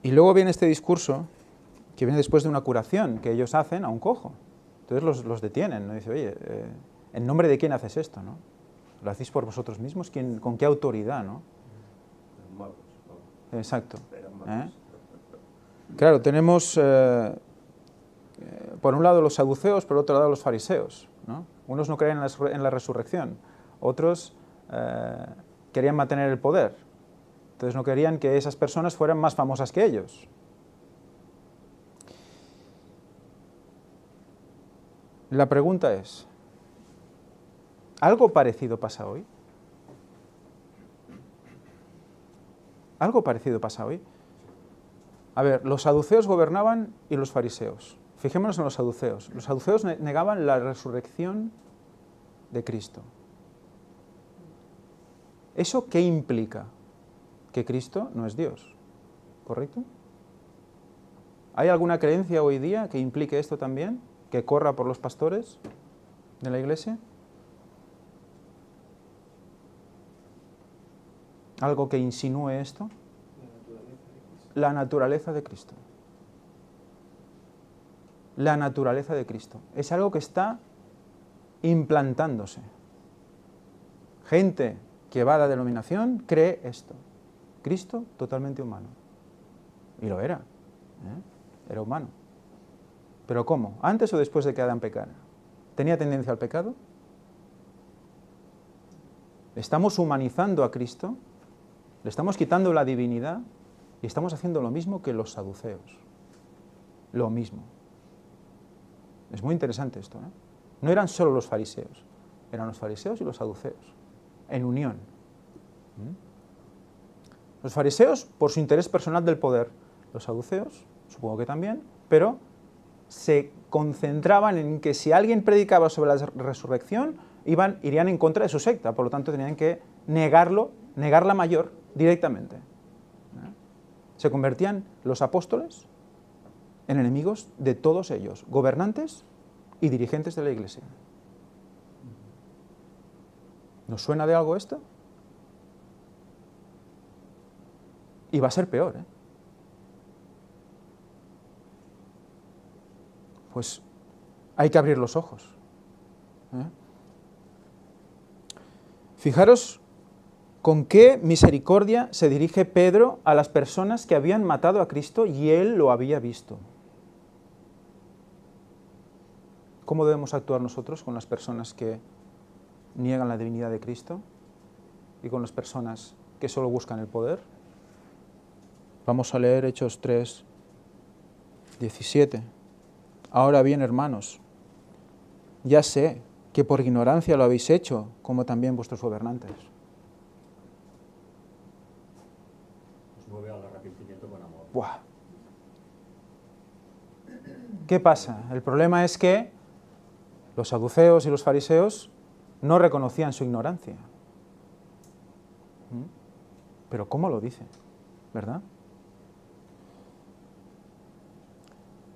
A: Y luego viene este discurso, que viene después de una curación que ellos hacen a un cojo. Entonces los detienen, ¿no? Dice, oye, ¿en nombre de quién haces esto, no? ¿Lo hacéis por vosotros mismos? ¿Con qué autoridad, no? Exacto. Claro, tenemos por un lado los saduceos, por otro lado los fariseos, ¿no? Unos no creían en la resurrección, otros querían mantener el poder, entonces no querían que esas personas fueran más famosas que ellos. La pregunta es, ¿algo parecido pasa hoy? ¿Algo parecido pasa hoy? A ver, los saduceos gobernaban y los fariseos. Fijémonos en los saduceos. Los saduceos negaban la resurrección de Cristo. ¿Eso qué implica? Que Cristo no es Dios, ¿correcto? ¿Hay alguna creencia hoy día que implique esto también? ¿Que corra por los pastores de la Iglesia? ¿Algo que insinúe esto? La naturaleza de Cristo. La naturaleza de Cristo. Es algo que está implantándose. Gente que va a la denominación cree esto. Cristo totalmente humano. Y lo era. Era humano. ¿Pero cómo? ¿Antes o después de que Adán pecara? ¿Tenía tendencia al pecado? ¿Estamos humanizando a Cristo? ¿Le estamos quitando la divinidad? Y estamos haciendo lo mismo que los saduceos. Lo mismo. Es muy interesante esto, ¿eh? No eran solo los fariseos, eran los fariseos y los saduceos, en unión. Los fariseos por su interés personal del poder, los saduceos, supongo que también, pero se concentraban en que si alguien predicaba sobre la resurrección, irían en contra de su secta, por lo tanto tenían que negarla mayor directamente. Se convertían los apóstoles en enemigos de todos ellos, gobernantes y dirigentes de la Iglesia. ¿Nos suena de algo esto? Y va a ser peor, ¿eh? Pues hay que abrir los ojos, ¿eh? Fijaros con qué misericordia se dirige Pedro a las personas que habían matado a Cristo y él lo había visto. ¿Cómo debemos actuar nosotros con las personas que niegan la divinidad de Cristo y con las personas que solo buscan el poder? Vamos a leer Hechos 3, 17. Ahora bien, hermanos, ya sé que por ignorancia lo habéis hecho, como también vuestros gobernantes.
C: Os mueve al arrepentimiento con amor.
A: ¡Buah! ¿Qué pasa? El problema es que los saduceos y los fariseos no reconocían su ignorancia. ¿Mm? Pero ¿cómo lo dice? ¿Verdad?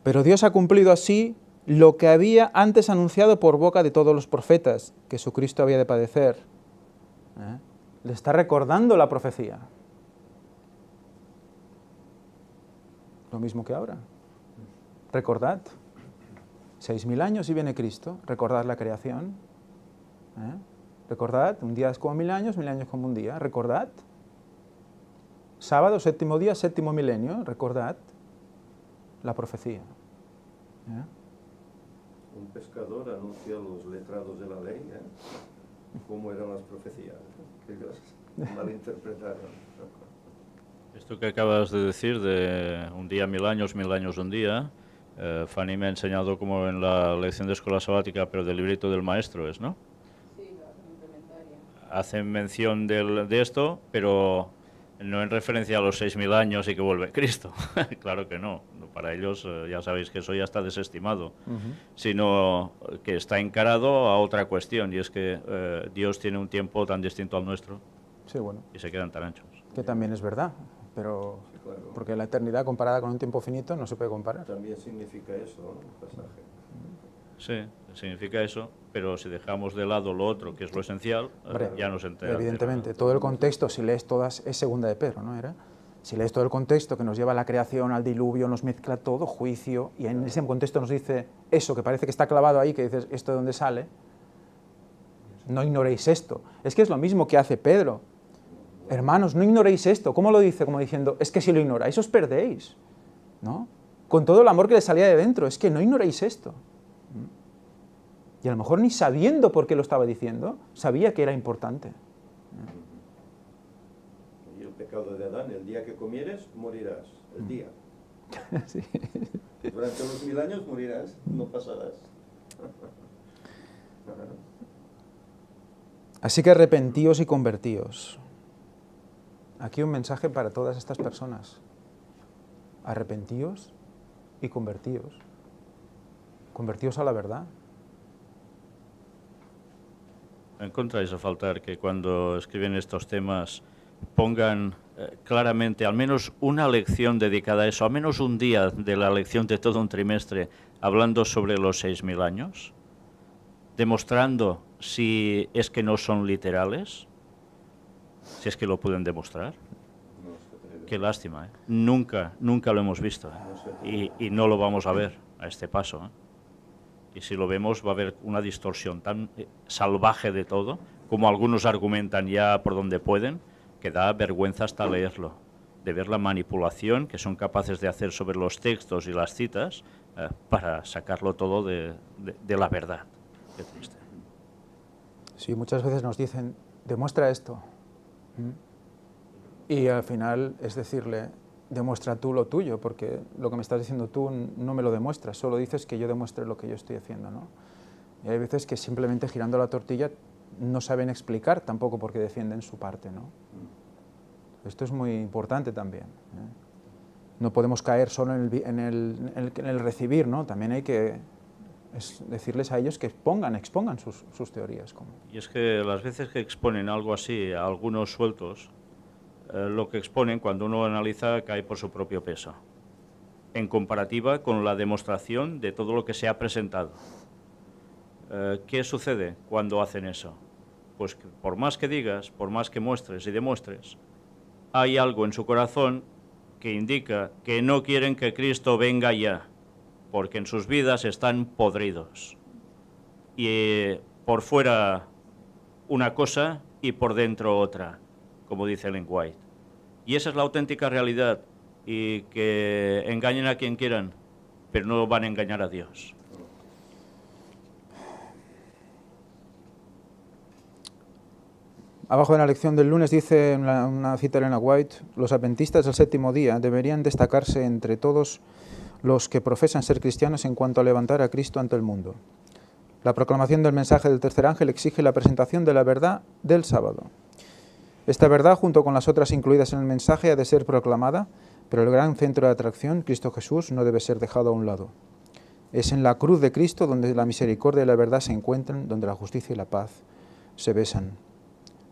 A: Pero Dios ha cumplido así lo que había antes anunciado por boca de todos los profetas, que Jesucristo había de padecer. ¿Eh? Le está recordando la profecía. Lo mismo que ahora. Recordad, 6.000 años y viene Cristo, recordad la creación. ¿Eh? Recordad, un día es como 1.000 años como un día, recordad. Sábado, séptimo día, séptimo milenio, recordad la profecía. ¿Eh?
D: Un pescador anuncia a los letrados de la ley, ¿eh? Cómo eran las profecías, que ellos malinterpretaron.
E: Esto que acabas de decir de un día 1.000 años un día, Fanny me ha enseñado como en la lección de escuela sabática, pero del librito del maestro es, ¿no?
B: Sí, la complementaria.
E: Hacen mención de esto, pero no en referencia a los 6.000 años y que vuelve Cristo. Claro que no. Para ellos ya sabéis que eso ya está desestimado. Sino que está encarado a otra cuestión, y es que Dios tiene un tiempo tan distinto al nuestro
A: Sí, bueno,
E: y se quedan tan anchos.
A: que también es verdad, pero
D: Sí, claro.
A: porque la eternidad comparada con un tiempo finito no se puede comparar.
D: También significa eso, ¿no? El pasaje.
E: Sí, significa eso, pero si dejamos de lado lo otro, que es lo esencial,
A: Hombre,
E: ya nos enteramos.
A: evidentemente, todo el contexto, si lees todas, es segunda de Pedro, ¿no era? Si lees todo el contexto que nos lleva a la creación, al diluvio, nos mezcla todo, juicio, y en ese contexto nos dice eso, que parece que está clavado ahí, que dices, ¿esto de dónde sale? No ignoréis esto. Es que es lo mismo que hace Pedro. Hermanos, no ignoréis esto. ¿Cómo lo dice? Como diciendo, es que si lo ignoráis os perdéis, ¿no? Con todo el amor que le salía de dentro, es que no ignoréis esto. Y a lo mejor ni sabiendo por qué lo estaba diciendo, sabía que era importante.
D: Y el pecado de Adán, el día que comieres, morirás. El día.
A: Sí.
D: Durante los 1.000 años morirás, no pasarás.
A: Así que arrepentíos y convertíos. Aquí un mensaje para todas estas personas. Arrepentíos y convertíos. Convertíos a la verdad.
E: ¿Encontráis a faltar que cuando escriben estos temas pongan claramente al menos una lección dedicada a eso, al menos un día de la lección de todo un trimestre, hablando sobre los 6.000 años? Demostrando si es que no son literales, si es que lo pueden demostrar.
D: No se atreve.
E: Qué lástima, ¿eh? Nunca lo hemos visto, y no lo vamos a ver a este paso, ¿eh? Y si lo vemos va a haber una distorsión tan salvaje de todo, como algunos argumentan ya por donde pueden, que da vergüenza hasta leerlo, de ver la manipulación que son capaces de hacer sobre los textos y las citas para sacarlo todo de la verdad. Qué triste.
A: Sí, muchas veces nos dicen, demuestra esto. Y al final es decirle, demuestra tú lo tuyo, porque lo que me estás diciendo tú no me lo demuestras, solo dices que yo demuestre lo que yo estoy haciendo, ¿no? Y hay veces que simplemente girando la tortilla no saben explicar tampoco porque defienden su parte, ¿no? Esto es muy importante también, ¿eh? No podemos caer solo en el recibir, ¿no? También hay que decirles a ellos que expongan sus teorías.
E: Y es que las veces que exponen algo así a algunos sueltos, lo que exponen, cuando uno analiza, cae por su propio peso, en comparativa con la demostración de todo lo que se ha presentado. ¿Qué sucede cuando hacen eso? Pues que por más que digas, por más que muestres y demuestres, hay algo en su corazón que indica que no quieren que Cristo venga ya, porque en sus vidas están podridos. Y por fuera una cosa y por dentro otra, como dice Ellen White. Y esa es la auténtica realidad, y que engañen a quien quieran, pero no van a engañar a Dios.
A: Abajo de la lección del lunes dice una cita de Elena White: los adventistas del séptimo día deberían destacarse entre todos los que profesan ser cristianos en cuanto a levantar a Cristo ante el mundo. La proclamación del mensaje del tercer ángel exige la presentación de la verdad del sábado. Esta verdad, junto con las otras incluidas en el mensaje, ha de ser proclamada, pero el gran centro de atracción, Cristo Jesús, no debe ser dejado a un lado. Es en la cruz de Cristo donde la misericordia y la verdad se encuentran, donde la justicia y la paz se besan.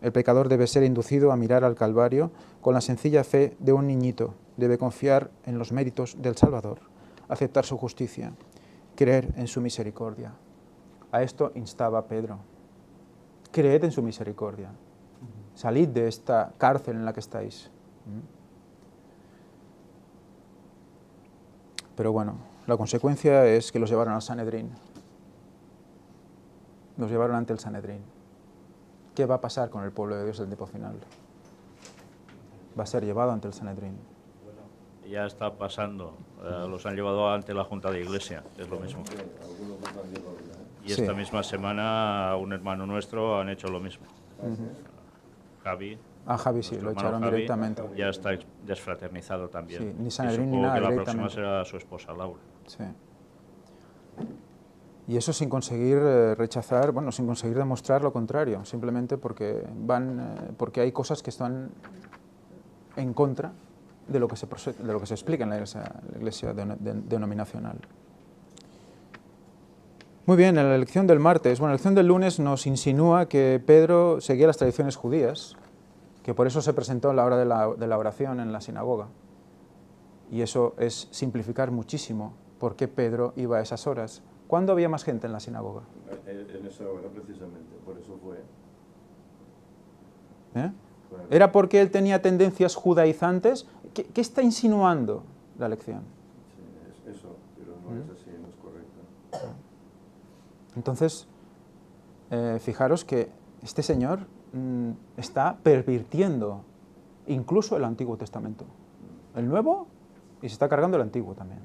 A: El pecador debe ser inducido a mirar al Calvario con la sencilla fe de un niñito. Debe confiar en los méritos del Salvador, aceptar su justicia, creer en su misericordia. A esto instaba Pedro. Creed en su misericordia. Salid de esta cárcel en la que estáis. Pero bueno, la consecuencia es que los llevaron al Sanedrín. Los llevaron ante el Sanedrín. ¿Qué va a pasar con el pueblo de Dios el tiempo final? Va a ser llevado ante el Sanedrín.
E: Ya está pasando. Los han llevado ante la Junta de Iglesia, es lo mismo. Y esta misma semana un hermano nuestro han hecho lo mismo. Javi.
A: Javi sí, lo echaron
E: Javi
A: directamente.
E: Ya está desfraternizado también.
A: Sí, ni
E: Y
A: Sanedrín ni
E: supongo
A: nada,
E: que la
A: directamente.
E: próxima será su esposa, Laura.
A: Sí. Y eso sin conseguir rechazar, bueno, sin conseguir demostrar lo contrario, simplemente porque hay cosas que están en contra de lo que se explica en la iglesia denominacional. Muy bien, en la lección del martes, bueno, la lección del lunes nos insinúa que Pedro seguía las tradiciones judías, que por eso se presentó a la hora de la oración en la sinagoga. Y eso es simplificar muchísimo por qué Pedro iba a esas horas. ¿Cuándo había más gente en la sinagoga?
D: En esa hora precisamente, por eso fue.
A: ¿Era porque él tenía tendencias judaizantes? ¿Qué está insinuando la lección?
D: Sí, es eso, pero no es así, no es correcto.
A: Entonces, fijaros que este señor está pervirtiendo incluso el Antiguo Testamento. El Nuevo, y se está cargando el Antiguo también.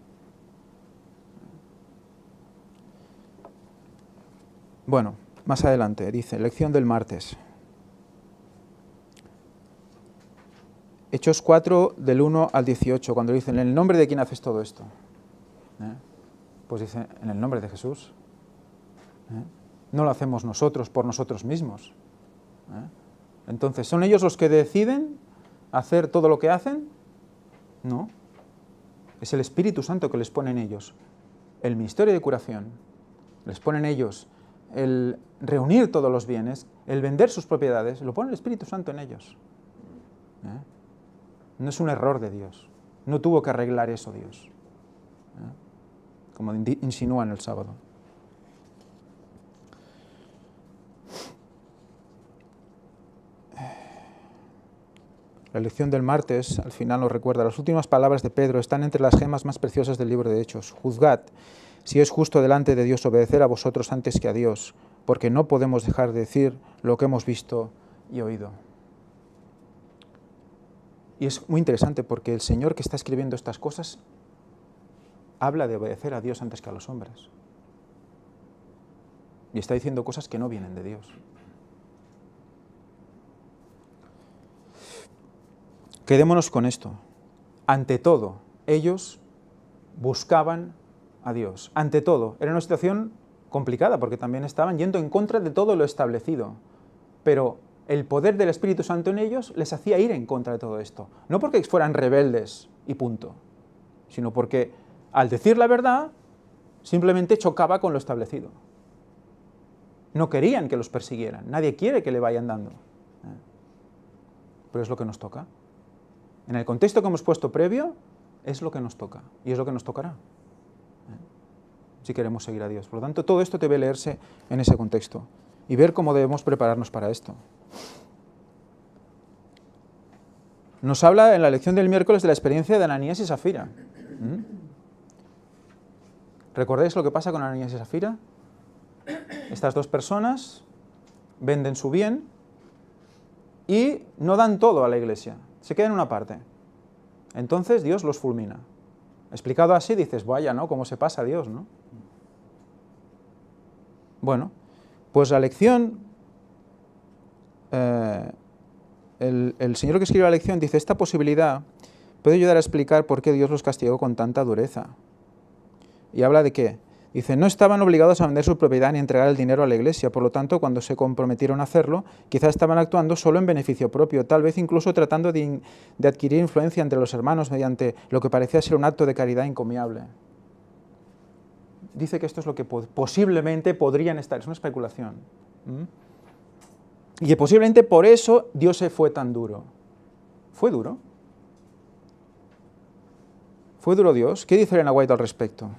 A: Bueno, más adelante, dice, lección del martes. Hechos 4, del 1 al 18, cuando dicen, ¿en el nombre de quién haces todo esto? Pues dice, en el nombre de Jesús. No lo hacemos nosotros por nosotros mismos. Entonces, ¿son ellos los que deciden hacer todo lo que hacen? No. Es el Espíritu Santo que les pone en ellos el ministerio de curación, les pone en ellos el reunir todos los bienes, el vender sus propiedades, lo pone el Espíritu Santo en ellos. No es un error de Dios. No tuvo que arreglar eso Dios. Como insinúa en el sábado. La lección del martes, al final nos recuerda, las últimas palabras de Pedro están entre las gemas más preciosas del libro de Hechos. Juzgad si es justo delante de Dios obedecer a vosotros antes que a Dios, porque no podemos dejar de decir lo que hemos visto y oído. Y es muy interesante porque el Señor que está escribiendo estas cosas habla de obedecer a Dios antes que a los hombres. Y está diciendo cosas que no vienen de Dios. Quedémonos con esto. Ante todo, ellos buscaban a Dios. Ante todo, era una situación complicada porque también estaban yendo en contra de todo lo establecido. Pero el poder del Espíritu Santo en ellos les hacía ir en contra de todo esto. No porque fueran rebeldes y punto, sino porque al decir la verdad simplemente chocaba con lo establecido. No querían que los persiguieran. Nadie quiere que le vayan dando. Pero es lo que nos toca. En el contexto que hemos puesto previo, es lo que nos toca y es lo que nos tocará si queremos seguir a Dios. Por lo tanto, todo esto debe leerse en ese contexto y ver cómo debemos prepararnos para esto. Nos habla en la lección del miércoles de la experiencia de Ananías y Safira. ¿Recordáis lo que pasa con Ananías y Safira? Estas dos personas venden su bien y no dan todo a la iglesia, se quedan en una parte. Entonces Dios los fulmina. Explicado así dices, vaya, ¿no? ¿Cómo se pasa Dios, no? Bueno, pues la lección, el señor que escribe la lección dice, esta posibilidad puede ayudar a explicar por qué Dios los castigó con tanta dureza. Y habla de qué. Dice, no estaban obligados a vender su propiedad ni entregar el dinero a la iglesia, por lo tanto, cuando se comprometieron a hacerlo, quizás estaban actuando solo en beneficio propio, tal vez incluso tratando de adquirir influencia entre los hermanos mediante lo que parecía ser un acto de caridad encomiable. Dice que esto es lo que posiblemente podrían estar, es una especulación. Y que posiblemente por eso Dios se fue tan duro. ¿Fue duro? ¿Fue duro Dios? ¿Qué dice Elena White al respecto?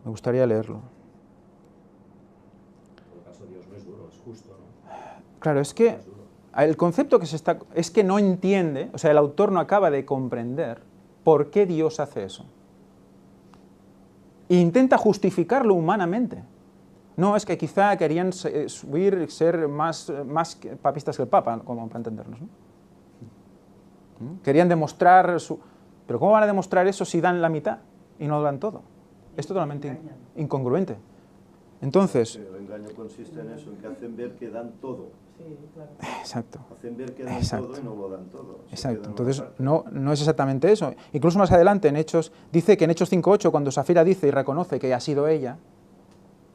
A: Me gustaría leerlo.
C: En todo caso, Dios no es duro, es justo, ¿no?
A: Claro, es que el concepto que es que no entiende, o sea, el autor no acaba de comprender por qué Dios hace eso. E intenta justificarlo humanamente. No, es que quizá querían subir, ser más papistas que el Papa, como para entendernos, ¿no? Querían demostrar su... Pero ¿cómo van a demostrar eso si dan la mitad y no dan todo? Es totalmente incongruente. Entonces...
D: El engaño consiste en eso, en que hacen ver que dan todo.
F: Sí, claro.
A: Exacto.
D: Hacen ver que dan
A: Exacto.
D: todo y no lo dan todo. Se
A: Exacto.
D: quedan
A: Entonces,
D: una parte.
A: no es exactamente eso. Incluso más adelante, en Hechos, dice que en Hechos 5.8, cuando Safira dice y reconoce que ha sido ella,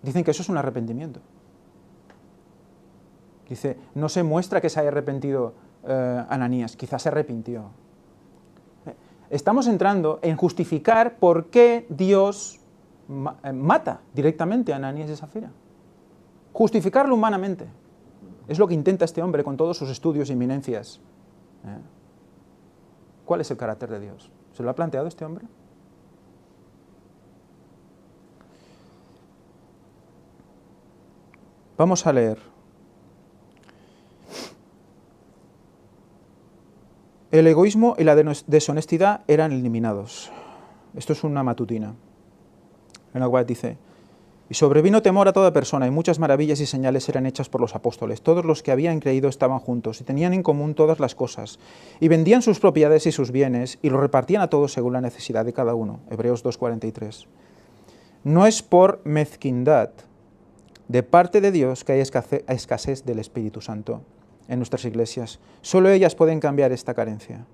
A: dicen que eso es un arrepentimiento. Dice, no se muestra que se haya arrepentido Ananías, quizás se arrepintió. Estamos entrando en justificar por qué Dios mata directamente a Ananías y Safira. Justificarlo humanamente. Es lo que intenta este hombre con todos sus estudios y eminencias. ¿Cuál es el carácter de Dios? ¿Se lo ha planteado este hombre? Vamos a leer. El egoísmo y la deshonestidad eran eliminados. Esto es una matutina. En la cual dice, y sobrevino temor a toda persona, y muchas maravillas y señales eran hechas por los apóstoles. Todos los que habían creído estaban juntos, y tenían en común todas las cosas, y vendían sus propiedades y sus bienes, y los repartían a todos según la necesidad de cada uno. Hebreos 2:43. No es por mezquindad de parte de Dios que hay escasez del Espíritu Santo en nuestras iglesias. Solo ellas pueden cambiar esta carencia.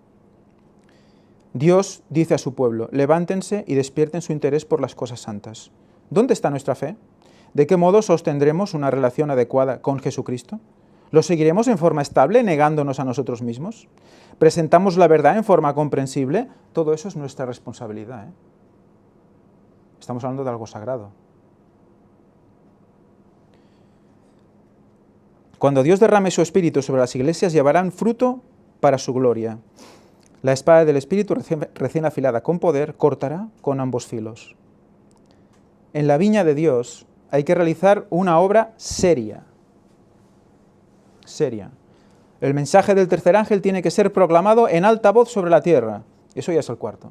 A: Dios dice a su pueblo, levántense y despierten su interés por las cosas santas. ¿Dónde está nuestra fe? ¿De qué modo sostendremos una relación adecuada con Jesucristo? ¿Lo seguiremos en forma estable, negándonos a nosotros mismos? ¿Presentamos la verdad en forma comprensible? Todo eso es nuestra responsabilidad, ¿eh? Estamos hablando de algo sagrado. Cuando Dios derrame su Espíritu sobre las iglesias, llevarán fruto para su gloria. La espada del Espíritu, recién afilada con poder, cortará con ambos filos. En la viña de Dios hay que realizar una obra seria. Seria. El mensaje del tercer ángel tiene que ser proclamado en alta voz sobre la tierra. Eso ya es el cuarto.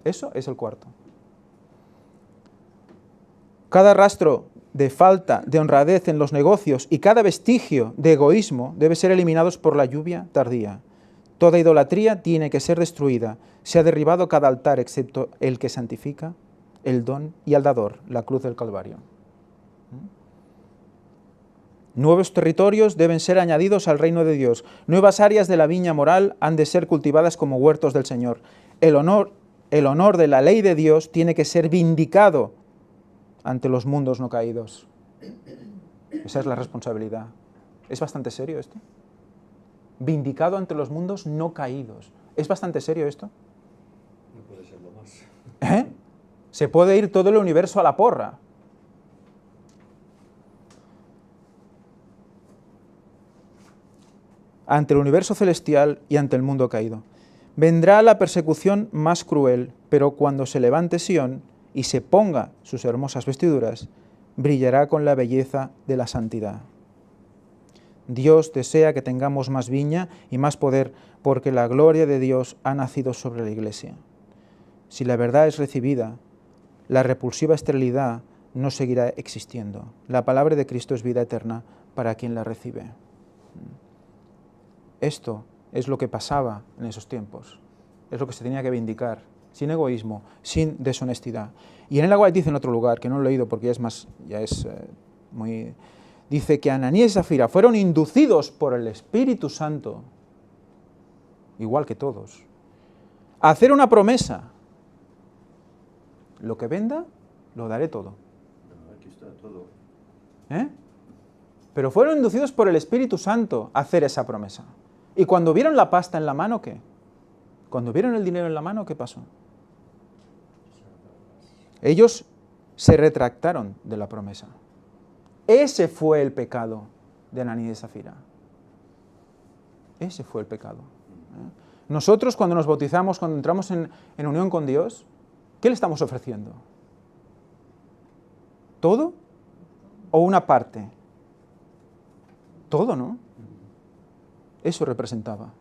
A: Eso es el cuarto. Cada rastro de falta de honradez en los negocios y cada vestigio de egoísmo debe ser eliminados por la lluvia tardía. Toda idolatría tiene que ser destruida. Se ha derribado cada altar excepto el que santifica, el don y el dador, la cruz del Calvario. Nuevos territorios deben ser añadidos al reino de Dios. Nuevas áreas de la viña moral han de ser cultivadas como huertos del Señor. El honor de la ley de Dios tiene que ser vindicado ante los mundos no caídos. Esa es la responsabilidad. ¿Es bastante serio esto? Vindicado ante los mundos no caídos. ¿Es bastante serio esto?
C: No puede ser lo más.
A: ¿Eh? Se puede ir todo el universo a la porra. Ante el universo celestial y ante el mundo caído. Vendrá la persecución más cruel, pero cuando se levante Sión y se ponga sus hermosas vestiduras, brillará con la belleza de la santidad. Dios desea que tengamos más viña y más poder, porque la gloria de Dios ha nacido sobre la Iglesia. Si la verdad es recibida, la repulsiva esterilidad no seguirá existiendo. La palabra de Cristo es vida eterna para quien la recibe. Esto es lo que pasaba en esos tiempos. Es lo que se tenía que vindicar, sin egoísmo, sin deshonestidad. Y en el White dice en otro lugar, que no lo he leído porque dice que Ananías y Zafira fueron inducidos por el Espíritu Santo, igual que todos, a hacer una promesa. Lo que venda, lo daré todo.
D: Aquí está todo.
A: Pero fueron inducidos por el Espíritu Santo a hacer esa promesa. Y cuando vieron la pasta en la mano, ¿qué? Cuando vieron el dinero en la mano, ¿qué pasó? Ellos se retractaron de la promesa. Ese fue el pecado de Ananías y Zafira. Ese fue el pecado. Nosotros, cuando nos bautizamos, cuando entramos en unión con Dios, ¿qué le estamos ofreciendo? ¿Todo? ¿O una parte? Todo, ¿no? Eso representaba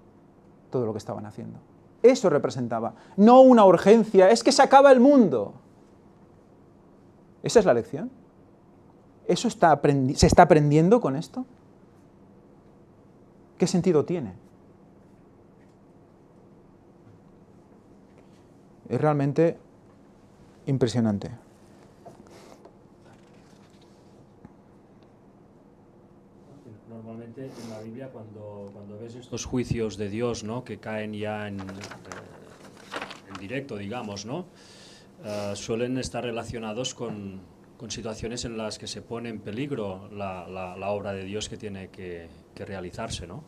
A: todo lo que estaban haciendo. Eso representaba. No una urgencia, es que se acaba el mundo. ¿Esa es la lección? ¿Eso se está aprendiendo con esto? ¿Qué sentido tiene? Es realmente impresionante.
C: Normalmente en la Biblia cuando ves estos juicios de Dios, ¿no?, que caen ya en directo, digamos, ¿no?, suelen estar relacionados con situaciones en las que se pone en peligro la obra de Dios que tiene que realizarse, ¿no?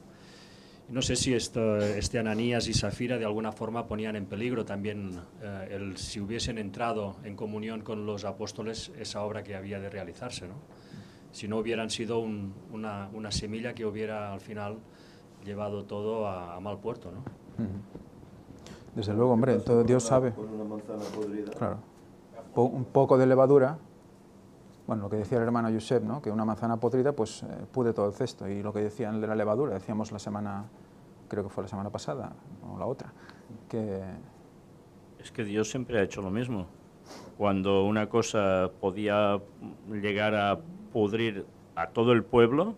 C: No sé si este Ananías y Zafira de alguna forma ponían en peligro también si hubiesen entrado en comunión con los apóstoles esa obra que había de realizarse, ¿no? Si no hubieran sido una semilla que hubiera al final llevado todo a mal puerto, ¿no?
A: Desde luego, hombre, todo Dios sabe.
D: Con una manzana podrida.
A: Claro. Un poco de levadura, bueno, lo que decía el hermano Josep, ¿no?, que una manzana podrida pues pude todo el cesto, y lo que decían de la levadura, decíamos creo que fue la semana pasada, o la otra, que...
E: Es que Dios siempre ha hecho lo mismo. Cuando una cosa podía llegar a pudrir a todo el pueblo,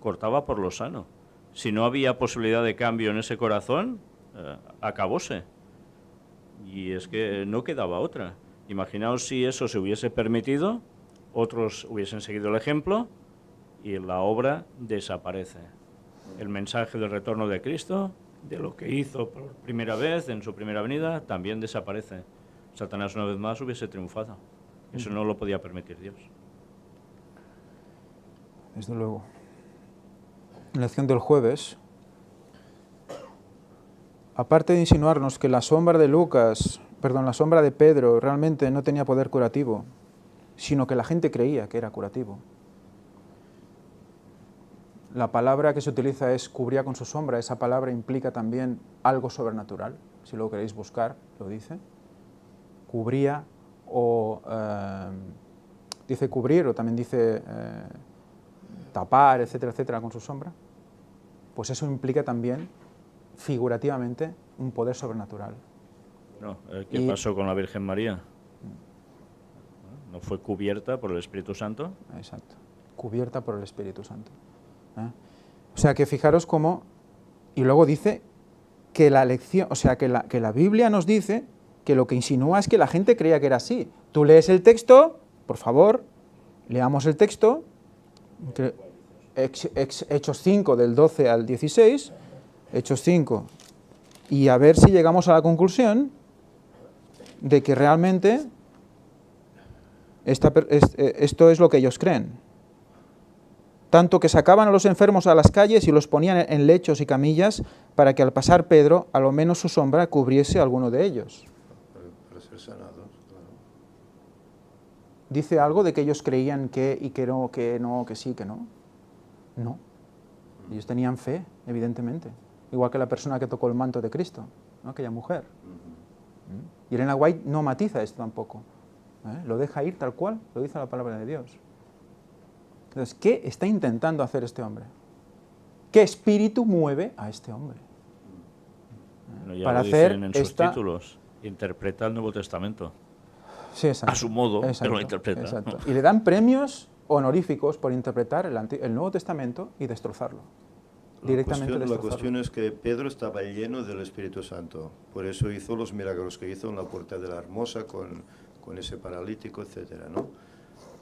E: cortaba por lo sano. Si no había posibilidad de cambio en ese corazón, acabóse. Y es que no quedaba otra. Imaginaos si eso se hubiese permitido, otros hubiesen seguido el ejemplo y la obra desaparece. El mensaje del retorno de Cristo, de lo que hizo por primera vez en su primera venida, también desaparece. Satanás una vez más hubiese triunfado. Eso no lo podía permitir Dios.
A: Desde luego. En la lección del jueves, aparte de insinuarnos que la sombra de Pedro realmente no tenía poder curativo, sino que la gente creía que era curativo. La palabra que se utiliza es cubría con su sombra. Esa palabra implica también algo sobrenatural. Si lo queréis buscar, lo dice. Cubría o dice cubrir, o también dice tapar, etcétera, etcétera, con su sombra. Pues eso implica también, figurativamente, un poder sobrenatural.
E: No, ¿qué pasó con la Virgen María? ¿No fue cubierta por el Espíritu Santo?
A: Exacto, cubierta por el Espíritu Santo. O sea que fijaros cómo, y luego dice que la lección, o sea que la Biblia nos dice que lo que insinúa es que la gente creía que era así. Tú lees el texto, por favor, leamos el texto, Hechos 5 del 12 al 16, Hechos 5, y a ver si llegamos a la conclusión de que realmente esto es lo que ellos creen. Tanto que sacaban a los enfermos a las calles y los ponían en lechos y camillas para que al pasar Pedro, a lo menos su sombra cubriese a alguno de ellos.
D: Para ser sanados, claro.
A: ¿Dice algo de que ellos creían que no, que sí, que no? No. Ellos tenían fe, evidentemente. Igual que la persona que tocó el manto de Cristo, ¿no?, aquella mujer. Y Elena White no matiza esto tampoco. Lo deja ir tal cual, lo dice la palabra de Dios. Entonces, ¿qué está intentando hacer este hombre? ¿Qué espíritu mueve a este hombre?
E: Bueno, ya
A: Para
E: lo
A: hacer
E: dicen en sus
A: esta-
E: títulos. Interpreta el Nuevo Testamento.
A: Sí, exacto.
E: A su modo, pero
A: Exacto,
E: lo interpreta.
A: exacto. Y le dan premios honoríficos por interpretar el Nuevo Testamento y destrozarlo. Directamente
D: La
A: destrozarlo.
D: cuestión es que Pedro estaba lleno del Espíritu Santo. Por eso hizo los milagros que hizo en la puerta de la Hermosa con ese paralítico, etcétera, ¿no?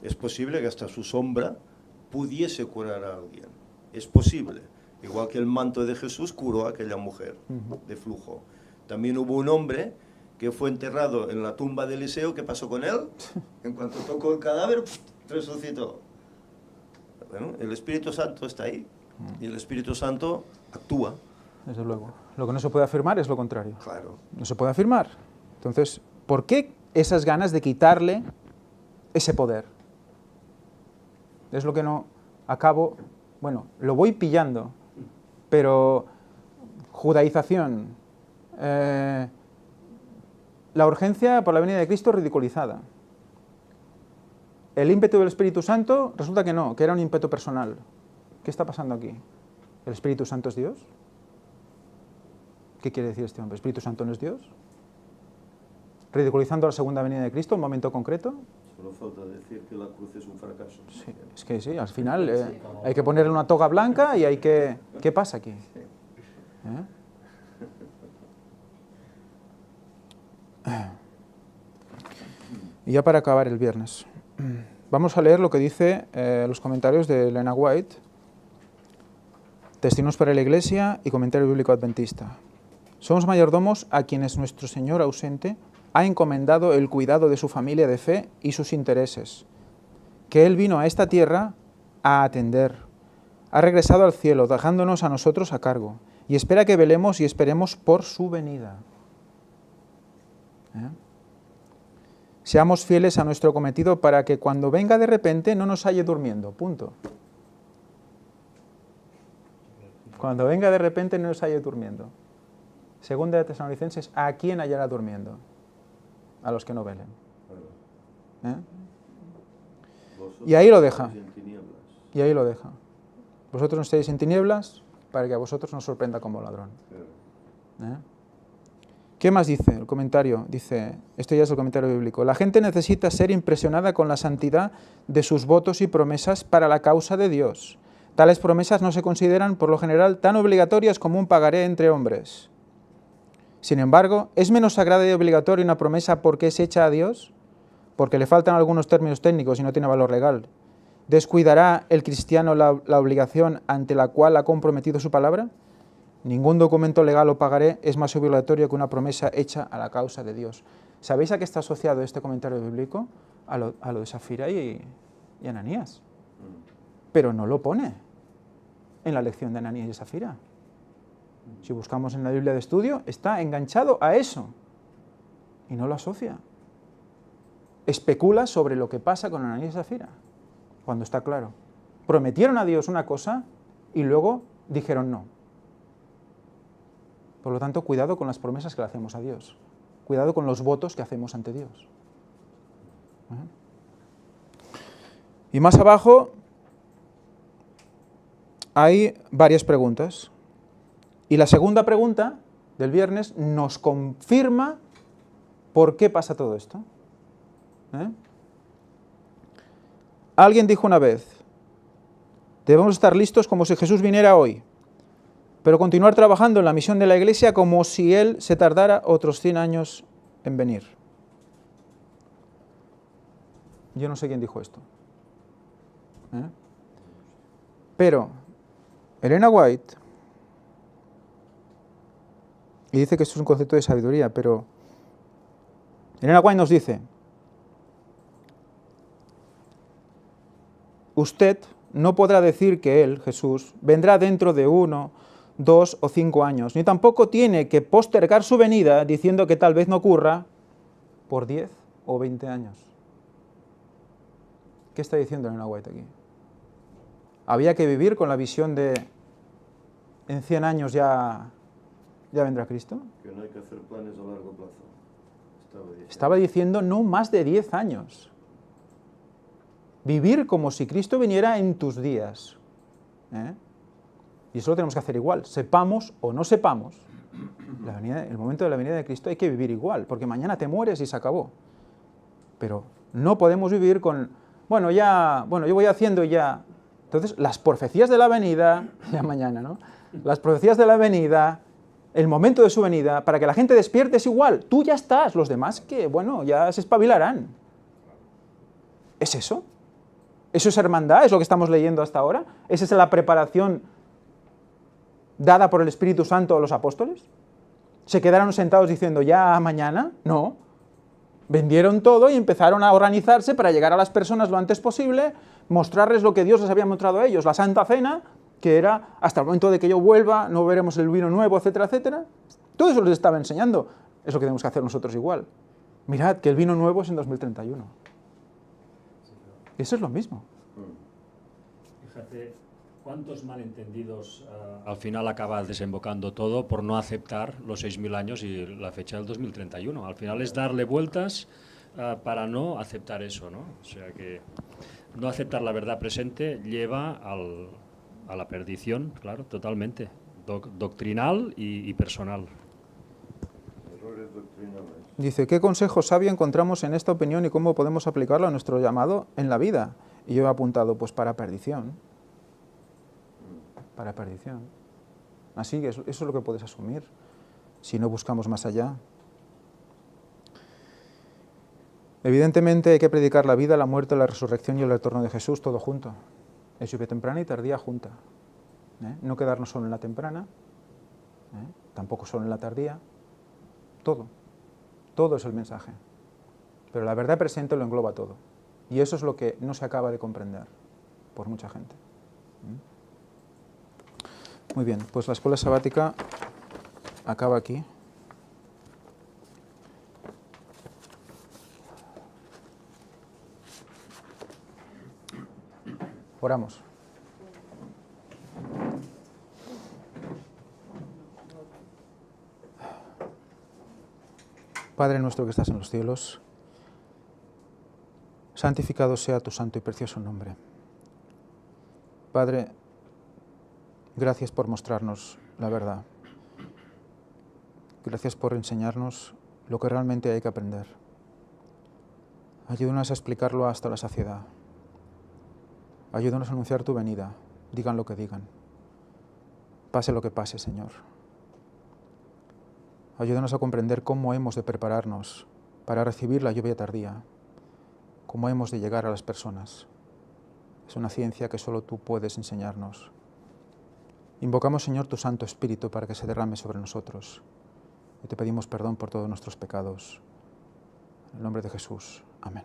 D: Es posible que hasta su sombra pudiese curar a alguien. Es posible. Igual que el manto de Jesús curó a aquella mujer de flujo. También hubo un hombre que fue enterrado en la tumba de Eliseo. ¿Qué pasó con él? En cuanto tocó el cadáver, resucitó. Bueno, el Espíritu Santo está ahí. Y el Espíritu Santo actúa.
A: Desde luego. Lo que no se puede afirmar es lo contrario.
D: Claro.
A: No se puede afirmar. Entonces, ¿por qué esas ganas de quitarle ese poder? Es lo que no acabo, bueno, lo voy pillando, pero judaización, la urgencia por la venida de Cristo ridiculizada. El ímpetu del Espíritu Santo resulta que no, que era un ímpetu personal. ¿Qué está pasando aquí? ¿El Espíritu Santo es Dios? ¿Qué quiere decir este hombre? ¿El Espíritu Santo no es Dios? ¿Ridiculizando la segunda venida de Cristo en un momento concreto?
D: Solo falta decir que la cruz es un fracaso.
A: Sí, es que sí, al final hay que ponerle una toga blanca y hay que... ¿Qué pasa aquí? Y ya para acabar el viernes, vamos a leer lo que dice los comentarios de Elena White, Testimonios para la Iglesia y Comentario Bíblico Adventista. Somos mayordomos a quienes nuestro Señor ausente ha encomendado el cuidado de su familia de fe y sus intereses, que Él vino a esta tierra a atender. Ha regresado al cielo, dejándonos a nosotros a cargo, y espera que velemos y esperemos por su venida. Seamos fieles a nuestro cometido para que cuando venga de repente no nos halle durmiendo. Punto. Cuando venga de repente no nos halle durmiendo. Segunda de Tesalonicenses, ¿a quién hallará durmiendo? A los que no velen. Y ahí lo deja. Y ahí lo deja. Vosotros no estéis en tinieblas para que a vosotros nos sorprenda como ladrón. ¿Qué más dice el comentario? Dice, esto ya es el comentario bíblico. La gente necesita ser impresionada con la santidad de sus votos y promesas para la causa de Dios. Tales promesas no se consideran, por lo general, tan obligatorias como un pagaré entre hombres. Sin embargo, ¿es menos sagrada y obligatoria una promesa porque es hecha a Dios? Porque le faltan algunos términos técnicos y no tiene valor legal. ¿Descuidará el cristiano la obligación ante la cual ha comprometido su palabra? Ningún documento legal o pagaré es más obligatorio que una promesa hecha a la causa de Dios. ¿Sabéis a qué está asociado este comentario bíblico? A lo de Safira y Ananías. Pero no lo pone en la lección de Ananías y Safira. Si buscamos en la Biblia de estudio, está enganchado a eso y no lo asocia. Especula sobre lo que pasa con Ananías y Safira, cuando está claro. Prometieron a Dios una cosa y luego dijeron no. Por lo tanto, cuidado con las promesas que le hacemos a Dios. Cuidado con los votos que hacemos ante Dios. Y más abajo hay varias preguntas. Y la segunda pregunta del viernes nos confirma por qué pasa todo esto. Alguien dijo una vez, debemos estar listos como si Jesús viniera hoy, pero continuar trabajando en la misión de la Iglesia como si Él se tardara otros 100 años en venir. Yo no sé quién dijo esto. Pero Elena White, y dice que esto es un concepto de sabiduría, pero Elena White nos dice, usted no podrá decir que Él, Jesús, vendrá dentro de 1, 2 o 5 años, ni tampoco tiene que postergar su venida diciendo que tal vez no ocurra por 10 o 20 años. ¿Qué está diciendo Elena White aquí? Había que vivir con la visión de en 100 años ya vendrá Cristo.
D: Que no hay que hacer planes a largo plazo.
A: Estaba diciendo no más de 10 años. Vivir como si Cristo viniera en tus días. Y eso lo tenemos que hacer igual, sepamos o no sepamos. El momento de la venida de Cristo hay que vivir igual, porque mañana te mueres y se acabó. Pero no podemos vivir con, yo voy haciendo ya. Entonces, las profecías de la venida, ya mañana, ¿no? Las profecías de la venida, el momento de su venida, para que la gente despierte es igual. Tú ya estás, los demás que, ya se espabilarán. ¿Es eso? ¿Eso es hermandad? ¿Es lo que estamos leyendo hasta ahora? ¿Esa es la preparación dada por el Espíritu Santo a los apóstoles? ¿Se quedaron sentados diciendo ya mañana? No. Vendieron todo y empezaron a organizarse para llegar a las personas lo antes posible, mostrarles lo que Dios les había mostrado a ellos, la Santa Cena, que era hasta el momento de que yo vuelva, no veremos el vino nuevo, etcétera, etcétera. Todo eso les estaba enseñando. Es lo que tenemos que hacer nosotros igual. Mirad que el vino nuevo es en 2031. Eso es lo mismo.
C: Fíjate, ¿cuántos malentendidos al final acaba desembocando todo por no aceptar los 6.000 años y la fecha del 2031? Al final es darle vueltas para no aceptar eso, ¿no? O sea que no aceptar la verdad presente lleva a la perdición, claro, totalmente, doctrinal y personal.
D: Errores doctrinales.
A: Dice, ¿qué consejo sabio encontramos en esta opinión y cómo podemos aplicarlo a nuestro llamado en la vida? Y yo he apuntado, pues para perdición. Para perdición. Así que eso es lo que puedes asumir, si no buscamos más allá. Evidentemente hay que predicar la vida, la muerte, la resurrección y el retorno de Jesús, todo junto. Es lluvia temprana y tardía junta. No quedarnos solo en la temprana, tampoco solo en la tardía. Todo es el mensaje. Pero la verdad presente lo engloba todo. Y eso es lo que no se acaba de comprender por mucha gente. Muy bien, pues la escuela sabática acaba aquí. Oramos. Padre nuestro que estás en los cielos, santificado sea tu santo y precioso nombre. Padre, gracias por mostrarnos la verdad. Gracias por enseñarnos lo que realmente hay que aprender. Ayúdanos a explicarlo hasta la saciedad. Ayúdanos a anunciar tu venida, digan lo que digan. Pase lo que pase, Señor. Ayúdanos a comprender cómo hemos de prepararnos para recibir la lluvia tardía, cómo hemos de llegar a las personas. Es una ciencia que solo tú puedes enseñarnos. Invocamos, Señor, tu Santo Espíritu para que se derrame sobre nosotros. Y te pedimos perdón por todos nuestros pecados. En el nombre de Jesús. Amén.